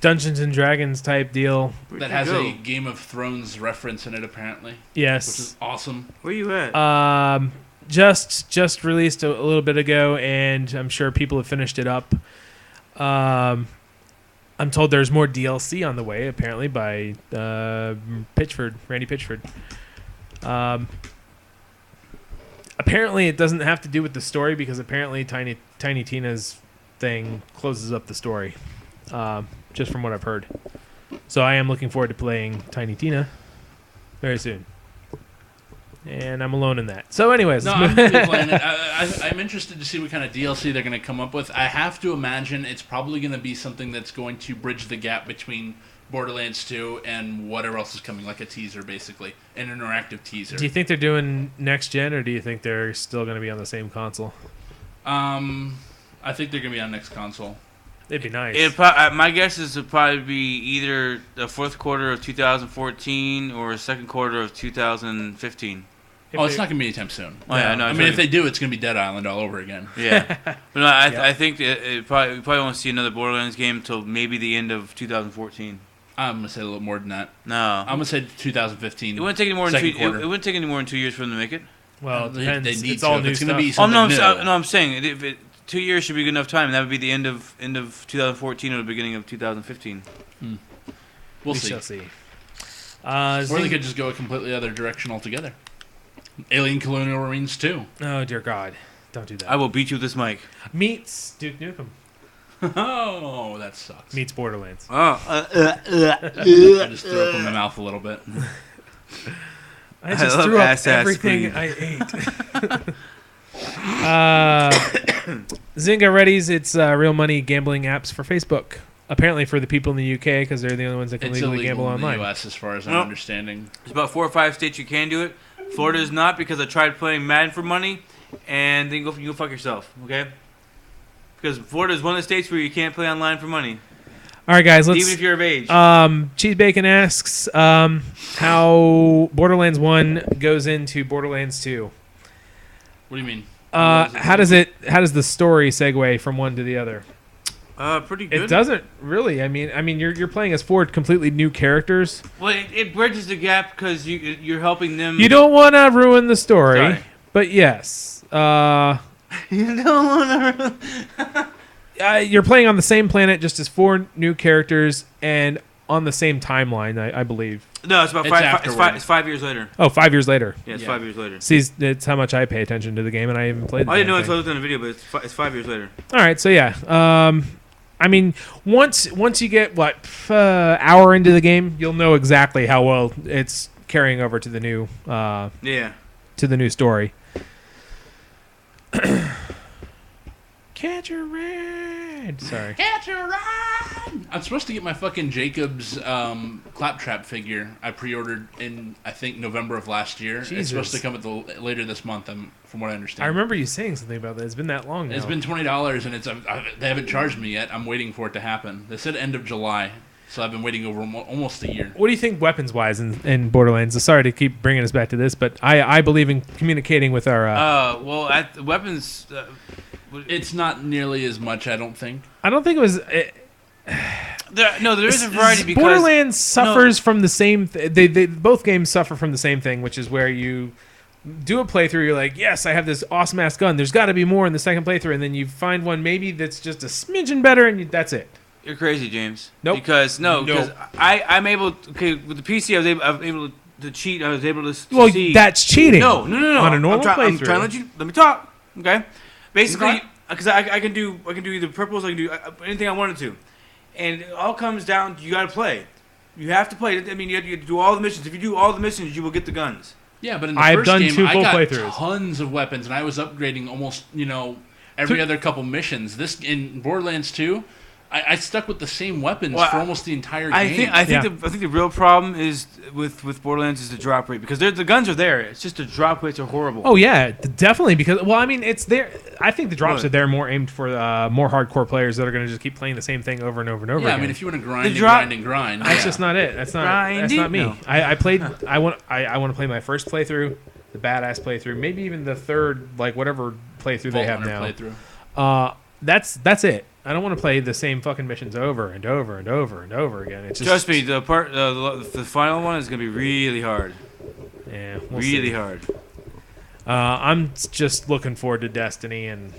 Dungeons and Dragons type deal. That has a Game of Thrones reference in it, apparently, which Yes. is awesome. Where you at? Just released a little bit ago, and I'm sure people have finished it up. I'm told there's more DLC on the way, apparently by Randy Pitchford. Apparently, it doesn't have to do with the story because apparently Tiny Tina's thing closes up the story, just from what I've heard. So I am looking forward to playing Tiny Tina very soon. And I'm alone in that. So anyways, No, let's I'm move- really playing it. I'm interested to see what kind of DLC they're going to come up with. I have to imagine it's probably going to be something that's going to bridge the gap between Borderlands 2 and whatever else is coming, like a teaser, basically. An interactive teaser. Do you think they're doing next gen, or do you think they're still going to be on the same console? I think they're going to be on next console. It'd be nice. My guess is it'll probably be either the fourth quarter of 2014 or second quarter of 2015. It's not going to be anytime soon. Oh, yeah, no, I mean, if they do, it's going to be Dead Island all over again. Yeah. But no, I think we probably won't see another Borderlands game until maybe the end of 2014. I'm going to say a little more than that. No. I'm going to say 2015. It wouldn't take any more than it wouldn't take any more than 2 years for them to make it. Well, it depends. They need it's all new it's stuff. going to be something new. I'm saying 2 years should be good enough time, and that would be the end of 2014 or the beginning of 2015. We'll we see. shall see. Or they could just go a completely other direction altogether. Alien Colonial Marines 2. Oh, dear God. Don't do that. I will beat you with this mic. Meets Duke Nukem. Oh, that sucks. Meets Borderlands. Oh. I just threw up in my mouth a little bit. I just threw up everything I ate. Zynga readies its real money gambling apps for Facebook. Apparently for the people in the UK, because they're the only ones that can legally gamble online. In the US, as far as I'm understanding. There's about 4 or 5 states you can do it. Florida is not, because I tried playing Madden for money, and then you go fuck yourself, okay? Because Florida is one of the states where you can't play online for money. All right, guys, let's... Even if you're of age. Cheese Bacon asks how Borderlands 1 goes into Borderlands 2. What do you mean? How does the story segue from one to the other? Pretty good. It doesn't really. I mean, you're playing as 4 completely new characters. Well, it bridges the gap because you're helping them. You don't want to ruin the story, but yes. You don't want to. You're playing on the same planet, just as 4 new characters, and on the same timeline, I believe. No, it's about it's 5 years later. Oh, 5 years later. Yeah, it's 5 years later. See, it's how much I pay attention to the game, and I haven't played. I didn't know until I looked on the video, but it's 5 years later. All right, so yeah. I mean, once you get hour into the game, you'll know exactly how well it's carrying over to the new to the new story. Catch a ride. Sorry. Catch a ride. I'm supposed to get my fucking Jacobs Claptrap figure. I pre-ordered in, I think, November of last year. Jesus. It's supposed to come later this month, from what I understand. I remember you saying something about that. It's been that long now. It's been $20, and they haven't charged me yet. I'm waiting for it to happen. They said end of July, so I've been waiting over almost a year. What do you think weapons-wise in Borderlands? Sorry to keep bringing us back to this, but I believe in communicating with our... weapons... it's not nearly as much, I don't think. I don't think it was... there is a variety because... Borderlands suffers from the same... They both games suffer from the same thing, which is where you do a playthrough, you're like, yes, I have this awesome-ass gun. There's got to be more in the second playthrough, and then you find one maybe that's just a smidgen better, and that's it. You're crazy, James. Nope. Because I'm able... Okay, with the PC, I was able to cheat. I was able to see... Well, that's cheating. No. On a normal playthrough. I'm trying to let me talk, okay? Basically, because I can do either purples, I can do anything I wanted to, and it all comes down to you got to play. You have to play. I mean, you have to do all the missions. If you do all the missions, you will get the guns. Yeah, but in the first game, 2 I full got playthroughs. Tons of weapons, and I was upgrading almost, every other couple missions. This in Borderlands 2, I stuck with the same weapons for almost the entire game. I think the real problem is with Borderlands is the drop rate, because the guns are there. It's just the drop rates are horrible. Oh yeah, definitely. Because it's there. I think the drops are there more aimed for more hardcore players that are going to just keep playing the same thing over and over and over. Yeah, again. I mean, if you want to grind, that's just not it. That's not me. No. I want to play my first playthrough, the badass playthrough, maybe even the third, whatever playthrough they have now. Playthrough. That's it. I don't want to play the same fucking missions over and over and over and over again. It's just, trust me, the final one is gonna be really hard. Yeah, really hard. I'm just looking forward to Destiny and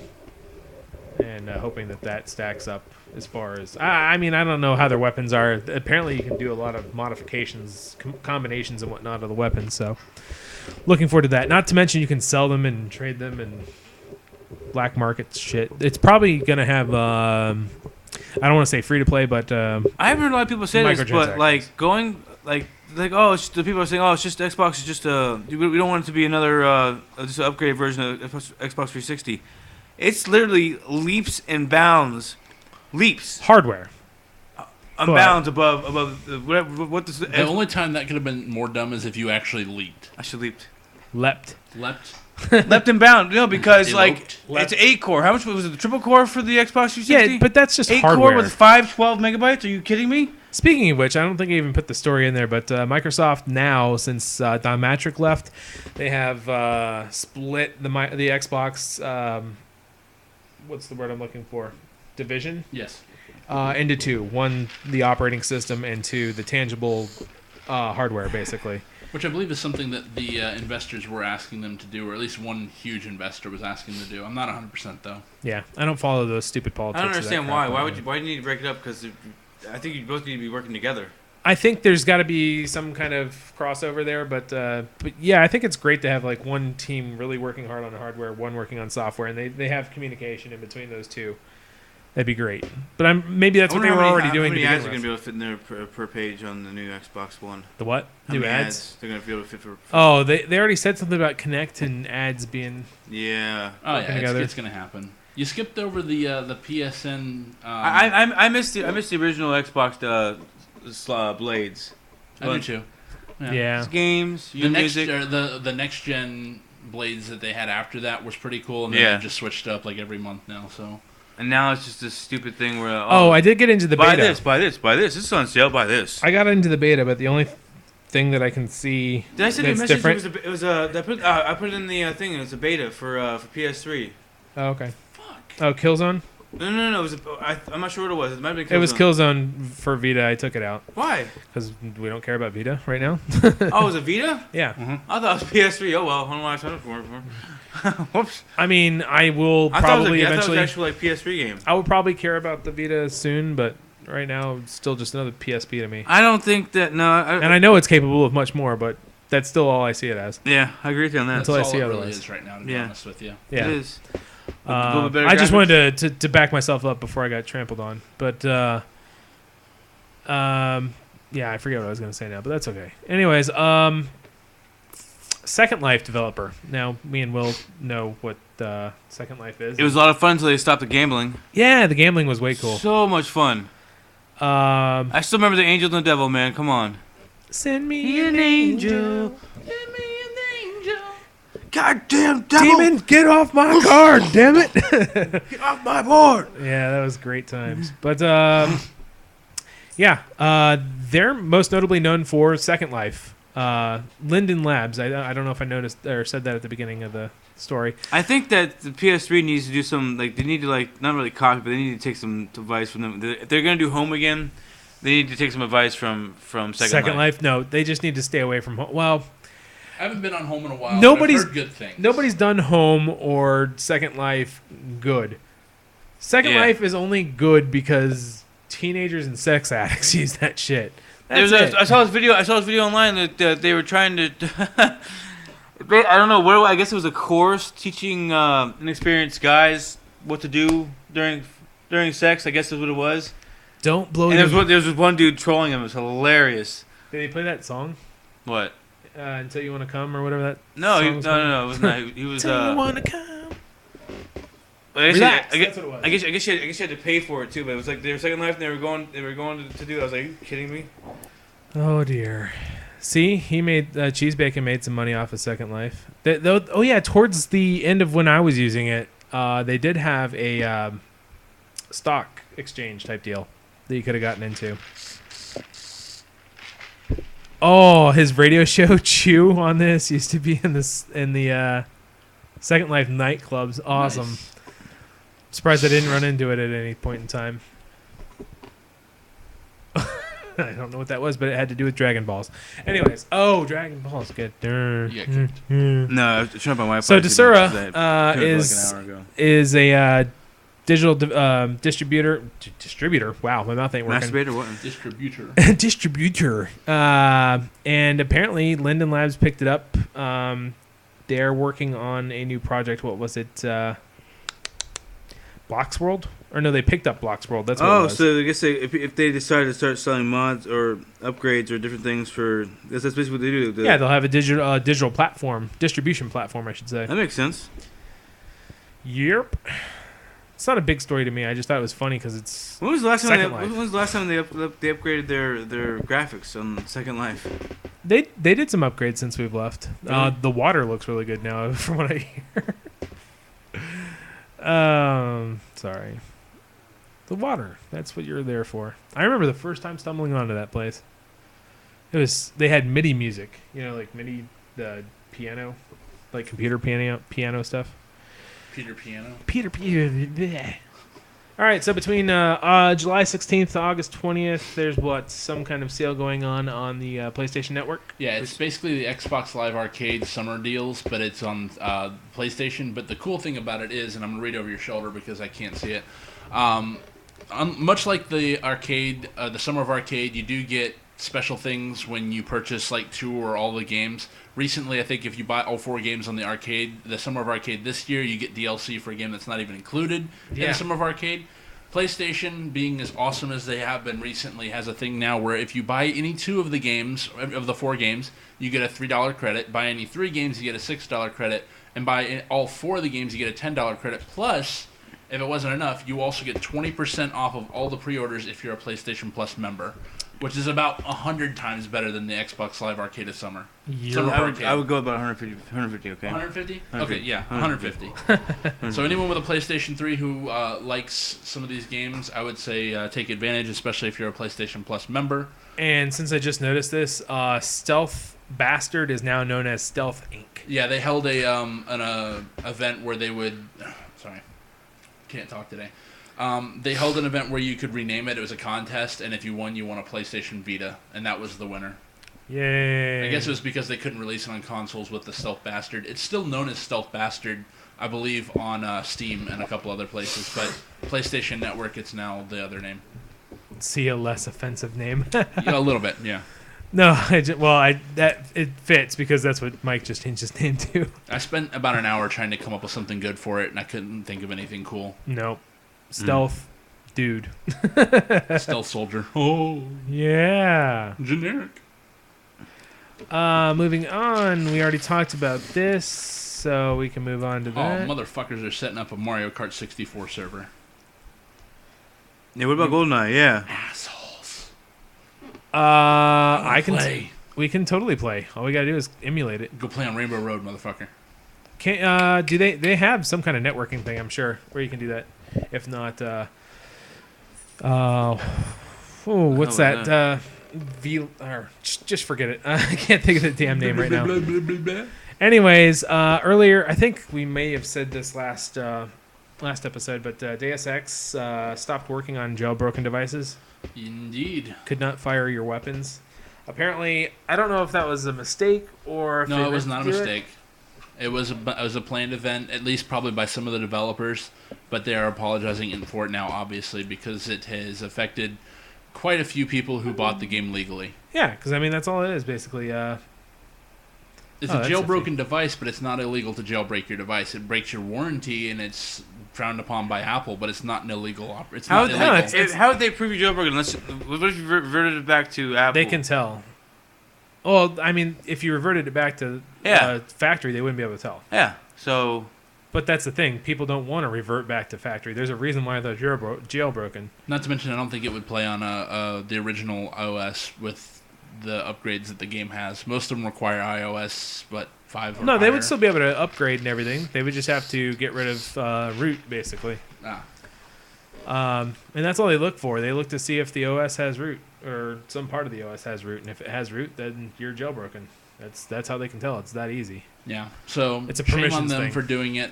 hoping that stacks up as far as I mean, I don't know how their weapons are. Apparently, you can do a lot of modifications, combinations, and whatnot of the weapons. So, looking forward to that. Not to mention, you can sell them and trade them and black market shit. It's probably gonna have I don't want to say free to play, but I haven't heard a lot of people say this, but the people are saying, it's just Xbox is just we don't want it to be another just an upgraded version of Xbox 360. It's literally leaps and bounds, hardware bounds above whatever. The only time that could have been more dumb is if you actually leaped. I should leapt. Leapt and bound, because Eloped. It's 8 core. How much was it? The triple core for the Xbox 360? Yeah, but that's just 8 hardware. core with 512 megabytes. Are you kidding me? Speaking of which, I don't think I even put the story in there, but Microsoft now, since Don Matrick left, they have split the Xbox. What's the word I'm looking for? Division. Yes. Into two. One, the operating system, and two, the tangible hardware, basically. Which I believe is something that the investors were asking them to do, or at least one huge investor was asking them to do. I'm not 100% though. Yeah, I don't follow those stupid politics. I don't understand why. Why do you need to break it up? Because I think you both need to be working together. I think there's got to be some kind of crossover there, but yeah, I think it's great to have like one team really working hard on hardware, one working on software, and they have communication in between those two. That'd be great. But maybe that's what they were already doing. How many to ads are begin going with. to be able to fit in there per page on the new Xbox One? The what? How New many ads? They're going to be able to fit for. Oh, they already said something about Connect and ads being. Yeah. Oh yeah, together. it's going to happen. You skipped over the PSN. I missed the original Xbox blades. I do too. Yeah. It's games, The music. the next gen blades that they had after that was pretty cool, and then they just switched up like every month now. So. And now it's just this stupid thing where I did get into the beta. Buy this. This is on sale. Buy this. I got into the beta, but the only thing that I can see Did I send you a that's message? different. It was I put it in the thing. It was a beta for PS3. Oh, okay. Fuck. Oh, Killzone. No. It was I'm not sure what it was. It might have been Killzone. It was Killzone for Vita. I took it out Why? because we don't care about Vita right now. Oh, it was a Vita? Yeah. I thought it was PS3. Oh well, I don't know why I signed up for it. Whoops. I mean, I will probably I thought it eventually. was actually like PS3 game. I will probably care about the Vita soon, but right now it's still just another PSP to me. I don't think that And I know it's capable of much more, but that's still all I see it as. Yeah, I agree with you on that. Until I That's see all it really otherwise. is right now. To be Yeah. honest with you. Yeah. It is. I just wanted to back myself up before I got trampled on, but yeah, I forget what I was going to say now, but that's okay. Anyways, Second Life developer. Now, me and Will know what Second Life is. It was a lot of fun until they stopped the gambling. Yeah, the gambling was way cool. So much fun. I still remember the Angel and the Devil, man. Come on. Send me an angel. Send me an angel. Goddamn devil! Demon, get off my card, damn it. Get off my board! Yeah, that was great times. But yeah, they're most notably known for Second Life. Linden Labs. I don't know if I noticed or said that at the beginning of the story. I think that the PS3 needs to do some, like, they need to, like, not really copy, but they need to take some advice from them. If they're going to do Home again, they need to take some advice from Second Life. No, they just need to stay away from home. Well, I haven't been on Home in a while. Nobody's- but I've heard good things. nobody's done Home or Second Life good. Second Yeah. Life is only good because teenagers and sex addicts use that shit. I saw this video online that they were trying to. I don't know where. I guess it was a course teaching inexperienced guys what to do during sex. I guess is what it was. Don't blow And your... there was this one dude trolling him. It was hilarious. Did he play that song? What? Until You Want to Come or whatever that No, song's no. It was not. He was. Until You Want to Come. Relax. That's what it was. I guess you had to pay for it too. But it was like they were Second Life and they were going to do. I was like, are you kidding me? Oh dear. See, he made Cheese Bacon made some money off of Second Life. Oh yeah, towards the end of when I was using it, they did have a stock exchange type deal that you could have gotten into. Oh, his radio show Chew on this used to be in the Second Life nightclubs. Awesome. Nice. Surprised I didn't run into it at any point in time. I don't know what that was, but it had to do with Dragon Balls. Anyways, Dragon Balls, good. You got kicked. No, I was trying to my wife. So Desura is like an hour ago. is a digital distributor. Wow, my mouth ain't working. Masturbator, what? Distributor. Distributor. And apparently Linden Labs picked it up. They're working on a new project. What was it? Blocks World? Or no, they picked up Blocks World. That's what it was. So I guess if they decide to start selling mods or upgrades or different things that's basically what they do. Yeah, they'll have a digital platform, distribution platform, I should say. That makes sense. Yep. It's not a big story to me. I just thought it was funny because it's When was the last time? Second Life. When was the last time they upgraded their graphics on Second Life? They did some upgrades since we've left. Really? The water looks really good now, from what I hear. Sorry. The water. That's what you're there for. I remember the first time stumbling onto that place. They had MIDI music. Like MIDI, the piano, like computer piano stuff. Peter Piano. Bleh. All right, so between July 16th to August 20th, there's some kind of sale going on the PlayStation Network? Yeah, it's basically the Xbox Live Arcade summer deals, but it's on PlayStation. But the cool thing about it is, and I'm going to read over your shoulder because I can't see it, much like the arcade, the Summer of Arcade, you do get special things when you purchase like 2 or all the games. Recently, I think if you buy all 4 games on the arcade, the Summer of Arcade this year, you get DLC for a game that's not even included in the Summer of Arcade. PlayStation, being as awesome as they have been recently, has a thing now where if you buy any 2 of the games, of the 4 games, you get a $3 credit. Buy any 3 games, you get a $6 credit. And buy all 4 of the games, you get a $10 credit. Plus, if it wasn't enough, you also get 20% off of all the pre-orders if you're a PlayStation Plus member, which is about 100 times better than the Xbox Live Arcade of Summer. I would go about 150, okay? 150? Okay, yeah, 150. So anyone with a PlayStation 3 who likes some of these games, I would say take advantage, especially if you're a PlayStation Plus member. And since I just noticed this, Stealth Bastard is now known as Stealth Inc. Yeah, they held an event where they would... Sorry, can't talk today. They held an event where you could rename it. It was a contest, and if you won, you won a PlayStation Vita, and that was the winner. Yay. I guess it was because they couldn't release it on consoles with the Stealth Bastard. It's still known as Stealth Bastard, I believe, on Steam and a couple other places, but PlayStation Network, it's now the other name. See a less offensive name. Yeah, a little bit, yeah. No, it fits because that's what Mike just changed his name to. I spent about an hour trying to come up with something good for it, and I couldn't think of anything cool. Nope. Stealth dude. Stealth soldier. Oh. Yeah. Generic. Moving on. We already talked about this, so we can move on to that. Oh, motherfuckers are setting up a Mario Kart 64 server. Yeah, what about GoldenEye? Yeah. Assholes. I can play. We can totally play. All we gotta do is emulate it. Go play on Rainbow Road, motherfucker. Do they have some kind of networking thing, I'm sure, where you can do that. If not, what's that? Just forget it. I can't think of the damn name right now. Anyways, earlier, I think we may have said this last episode, but Deus Ex stopped working on jailbroken devices. Indeed. Could not fire your weapons. Apparently, I don't know if that was a mistake or if no, it was not a mistake. It was a planned event, at least probably by some of the developers, but they are apologizing for it now, obviously, because it has affected quite a few people who bought the game legally. Yeah, because I mean that's all it is basically. It's a jailbroken device, but it's not illegal to jailbreak your device. It breaks your warranty, and it's frowned upon by Apple, but it's not an illegal. How would they prove you jailbroken? What if you reverted it back to Apple? They can tell. Well, I mean, if you reverted it back to factory, they wouldn't be able to tell. Yeah. So. But that's the thing. People don't want to revert back to factory. There's a reason why they're jailbroken. Not to mention, I don't think it would play on the original OS with the upgrades that the game has. Most of them require iOS, but 5 or No, higher. they would still be able to upgrade and everything. They would just have to get rid of root, basically. And that's all they look for. They look to see if the OS has root, or some part of the OS has root. And if it has root, then you're jailbroken. That's how they can tell. It's that easy. Yeah. So it's a shame on them thing. for doing it.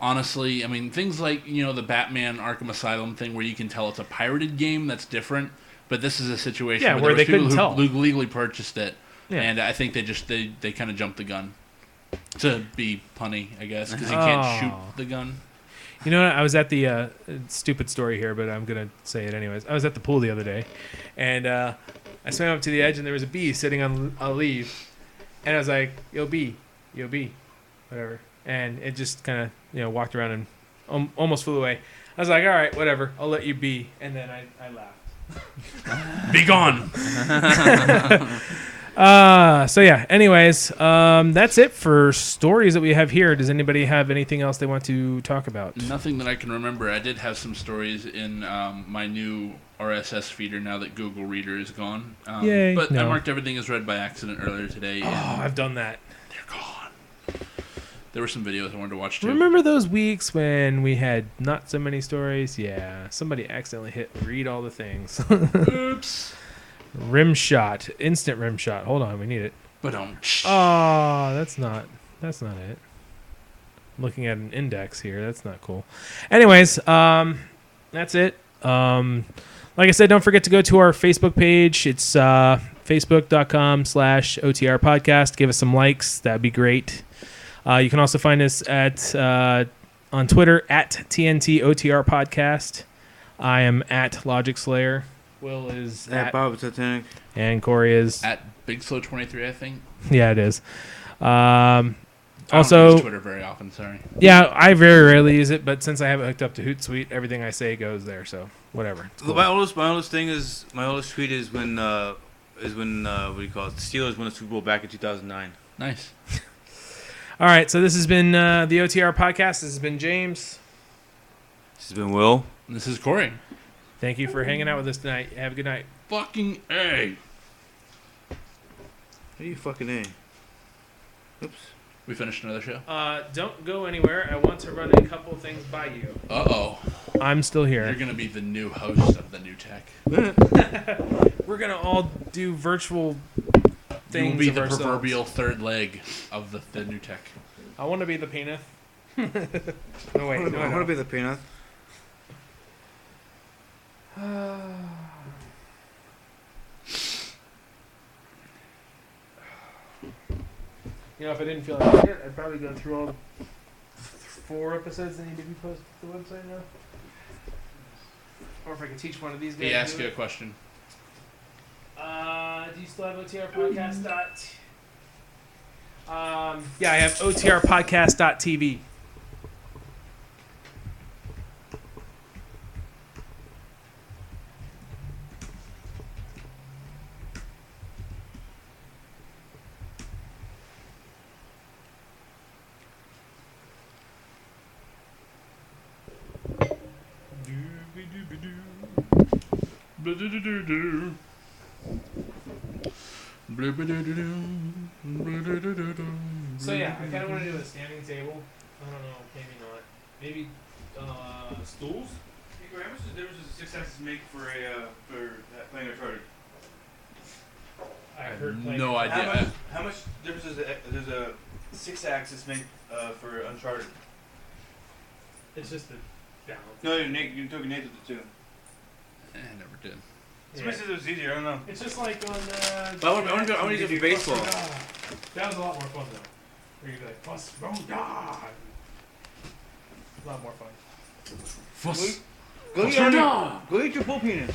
Honestly, I mean, things like, the Batman Arkham Asylum thing where you can tell it's a pirated game, that's different. But this is a situation where they couldn't people tell. who legally purchased it. Yeah. And I think they kind of jumped the gun. To be punny, I guess, because you can't shoot the gun. You know what? I was at the stupid story here, but I'm going to say it anyways. I was at the pool the other day, and I swam up to the edge, and there was a bee sitting on a leaf. And I was like, yo, bee, whatever. And it just kind of, walked around and almost flew away. I was like, all right, whatever. I'll let you be. And then I laughed. Be gone. So yeah, anyways, that's it for stories that we have here. Does anybody have anything else they want to talk about? Nothing that I can remember. I did have some stories in my new RSS feeder now that Google Reader is gone. Yay. But I marked everything as read by accident earlier today. Oh, I've done that. They're gone. There were some videos I wanted to watch too. Remember those weeks when we had not so many stories? Yeah, somebody accidentally hit read all the things. Oops. Rim shot, instant rim shot. Hold on, we need it. But Oh, that's not it. Looking at an index here, that's not cool. Anyways, that's it. Like I said, don't forget to go to our Facebook page. It's facebook.com/OTR podcast. Give us some likes. That'd be great. You can also find us at on Twitter at TNTOTR podcast. I am at Logic Slayer. Will is at Bob Titanic. And Corey is at Big Slow 23, I think. Yeah, it is. I Also, don't use Twitter very often. Sorry. Yeah, I very rarely use it, but since I have it hooked up to Hootsuite, everything I say goes there. So whatever. Cool. My oldest tweet is when what do you call it? The Steelers won the Super Bowl back in 2009. Nice. All right, so this has been the OTR podcast. This has been James. This has been Will. And this is Corey. Thank you for hanging out with us tonight. Have a good night. Fucking A. What are you fucking A? Oops. We finished another show? Don't go anywhere. I want to run a couple things by you. Uh-oh. I'm still here. You're going to be the new host of the new tech. We're going to all do virtual things. You will be the ourselves. proverbial third leg of the new tech. I want to be the peanut. No, wait. I want to be the peanut. You know, if I didn't feel like it, I'd probably go through all the 4 episodes that need to be posted to the website now. Or if I could teach one of these guys. He asked you a question. Do you still have OTR podcast yeah, I have OTRpodcast.tv. So yeah, I kind of want to do a standing table. I don't know, maybe not. Maybe stools. Hey, how much difference does the 6-axis make for playing Uncharted? I heard No idea. How much difference does a 6-axis make for Uncharted? It's just the balance. No, you're talking Nate with it too. I never did. Somebody says it was easier. I don't know. It's just like on. But I want to use it for baseball. That was a lot more fun though. Where you'd be like, "Fuss, go die." A lot more fun. Fuss. Go eat your full peanut.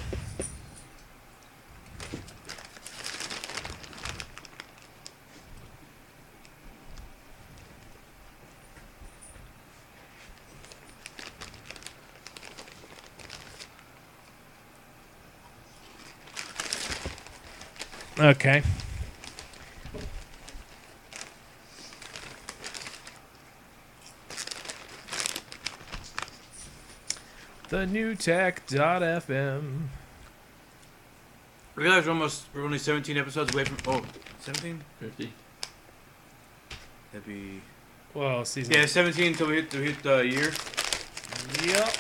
Okay. The new tech.fm. I realize we're only 17 episodes away from 17? 50. That'd be Season. Yeah, 17 until we hit the year. Yep.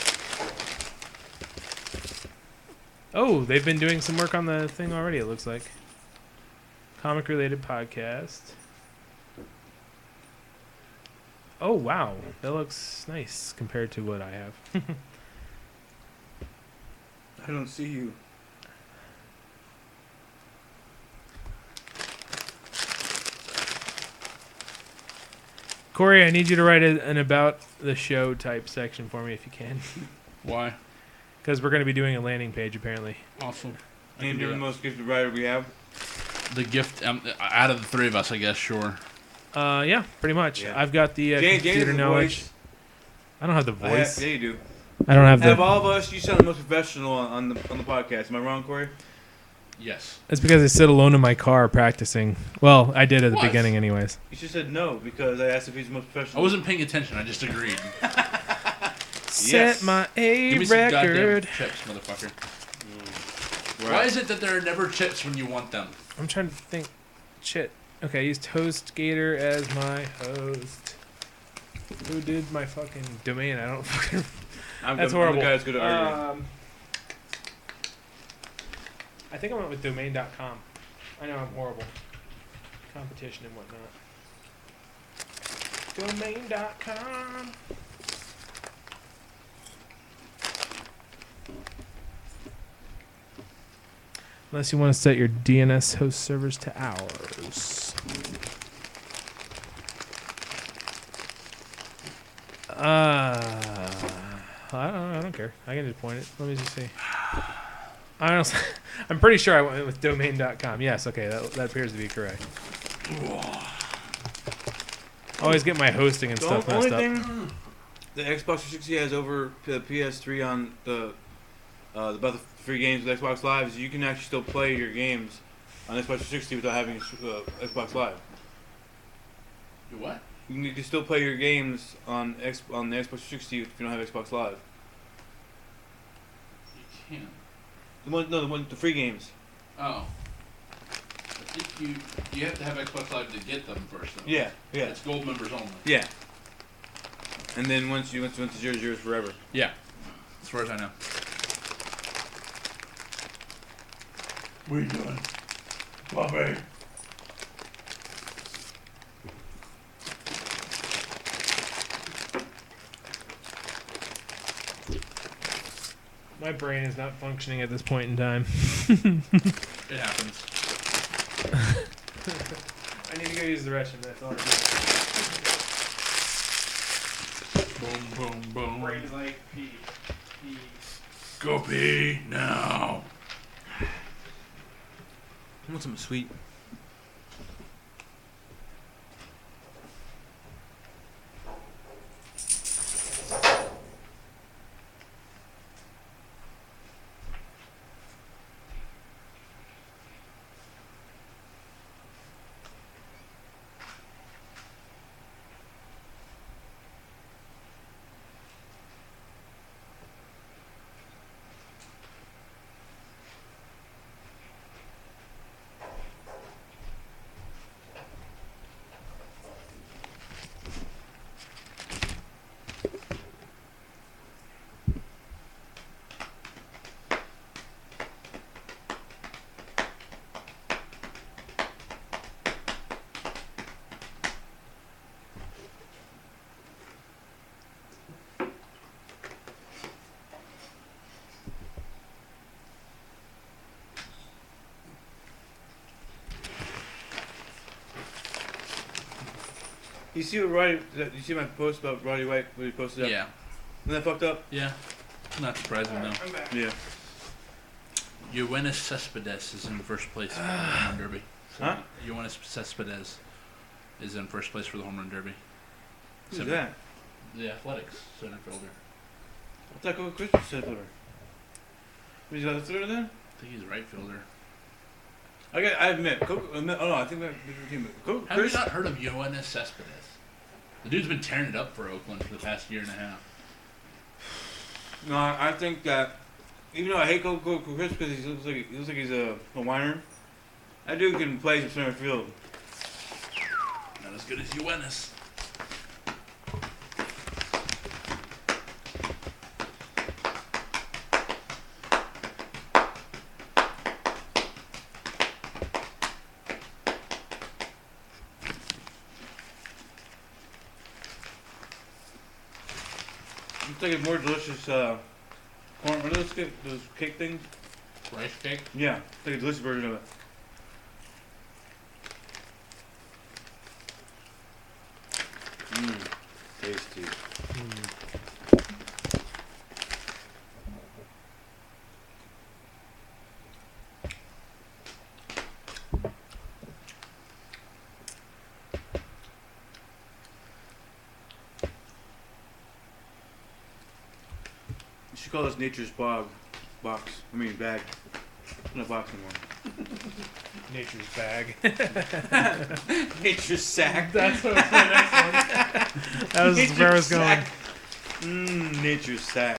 Oh, they've been doing some work on the thing already, it looks like. Comic related podcast. Oh wow, that looks nice compared to what I have. I don't see you. Corey, I need you to write an about the show type section for me if you can. Why? Because we're going to be doing a landing page apparently. Awesome. Name the most gifted writer we have. The gift out of the 3 of us, I guess. Sure. Yeah, pretty much. Yeah. I've got the computer knowledge. Voice. I don't have the voice. Yeah, you do. I don't have Out of the. all of us, you sound the most professional on the podcast. Am I wrong, Corey? Yes. It's because I sit alone in my car practicing. Well, I did at the What? beginning, anyways. You should have said no because I asked if he's the most professional. I wasn't paying attention. I just agreed. Set my A Give me some goddamn record. chips, motherfucker. Right. Why is it that there are never chips when you want them? I'm trying to think. Shit. Okay, I used HostGator as my host. Who did my fucking domain? I don't fucking. I'm That's the horrible. guy that's good at arguing. I think I went with domain.com. I know I'm horrible. Competition and whatnot. Domain.com. Unless you want to set your DNS host servers to ours. I don't care. I can just point it. Let me just see. Honestly, I'm pretty sure I went with domain.com. Yes, okay, that appears to be correct. Always get my hosting and stuff messed up. Thing the Xbox 360 has over the PS3 on about the free games with Xbox Live is you can actually still play your games on Xbox 360 without having Xbox Live. You what? You can still play your games on the Xbox 360 if you don't have Xbox Live. You can. The free games. Oh. I think you have to have Xbox Live to get them first, though. Yeah. It's gold members only. Yeah. And then once it's yours forever. Yeah. As far as I know. What are you doing? Bobby. My brain is not functioning at this point in time. It happens. I need to go use the restroom. That's all I Boom, boom, boom. do. Brain's like pee. Go pee now. I want something sweet. You see my post about Roddy White? What he posted up? Yeah. Isn't that fucked up? Yeah. Not surprising, though. I'm back. Yeah. Yoenis Cespedes is in first place for the home run derby. Huh? Yoenis Cespedes is in first place for the home run derby. Who's that? The Athletics center fielder. I thought Coco Chris was center fielder. Was he left fielder then? I think he's a right fielder. I admit, I think that Coco Have you Chris. not heard of Yoenis Cespedes? The dude's been tearing it up for Oakland for the past year and a half. No, I think that even though I hate Coco Chris because he looks like he's a whiner, that dude can play some center field. Not as good as Yoenis. It's like a more delicious corn. What are those cake things? Rice cake? Yeah, it's like a delicious version of it. Tasty. You should call this Nature's Bag. Not box anymore. Nature's bag. Nature's sack. That's what was my next one. That was where I was going. Nature's sack.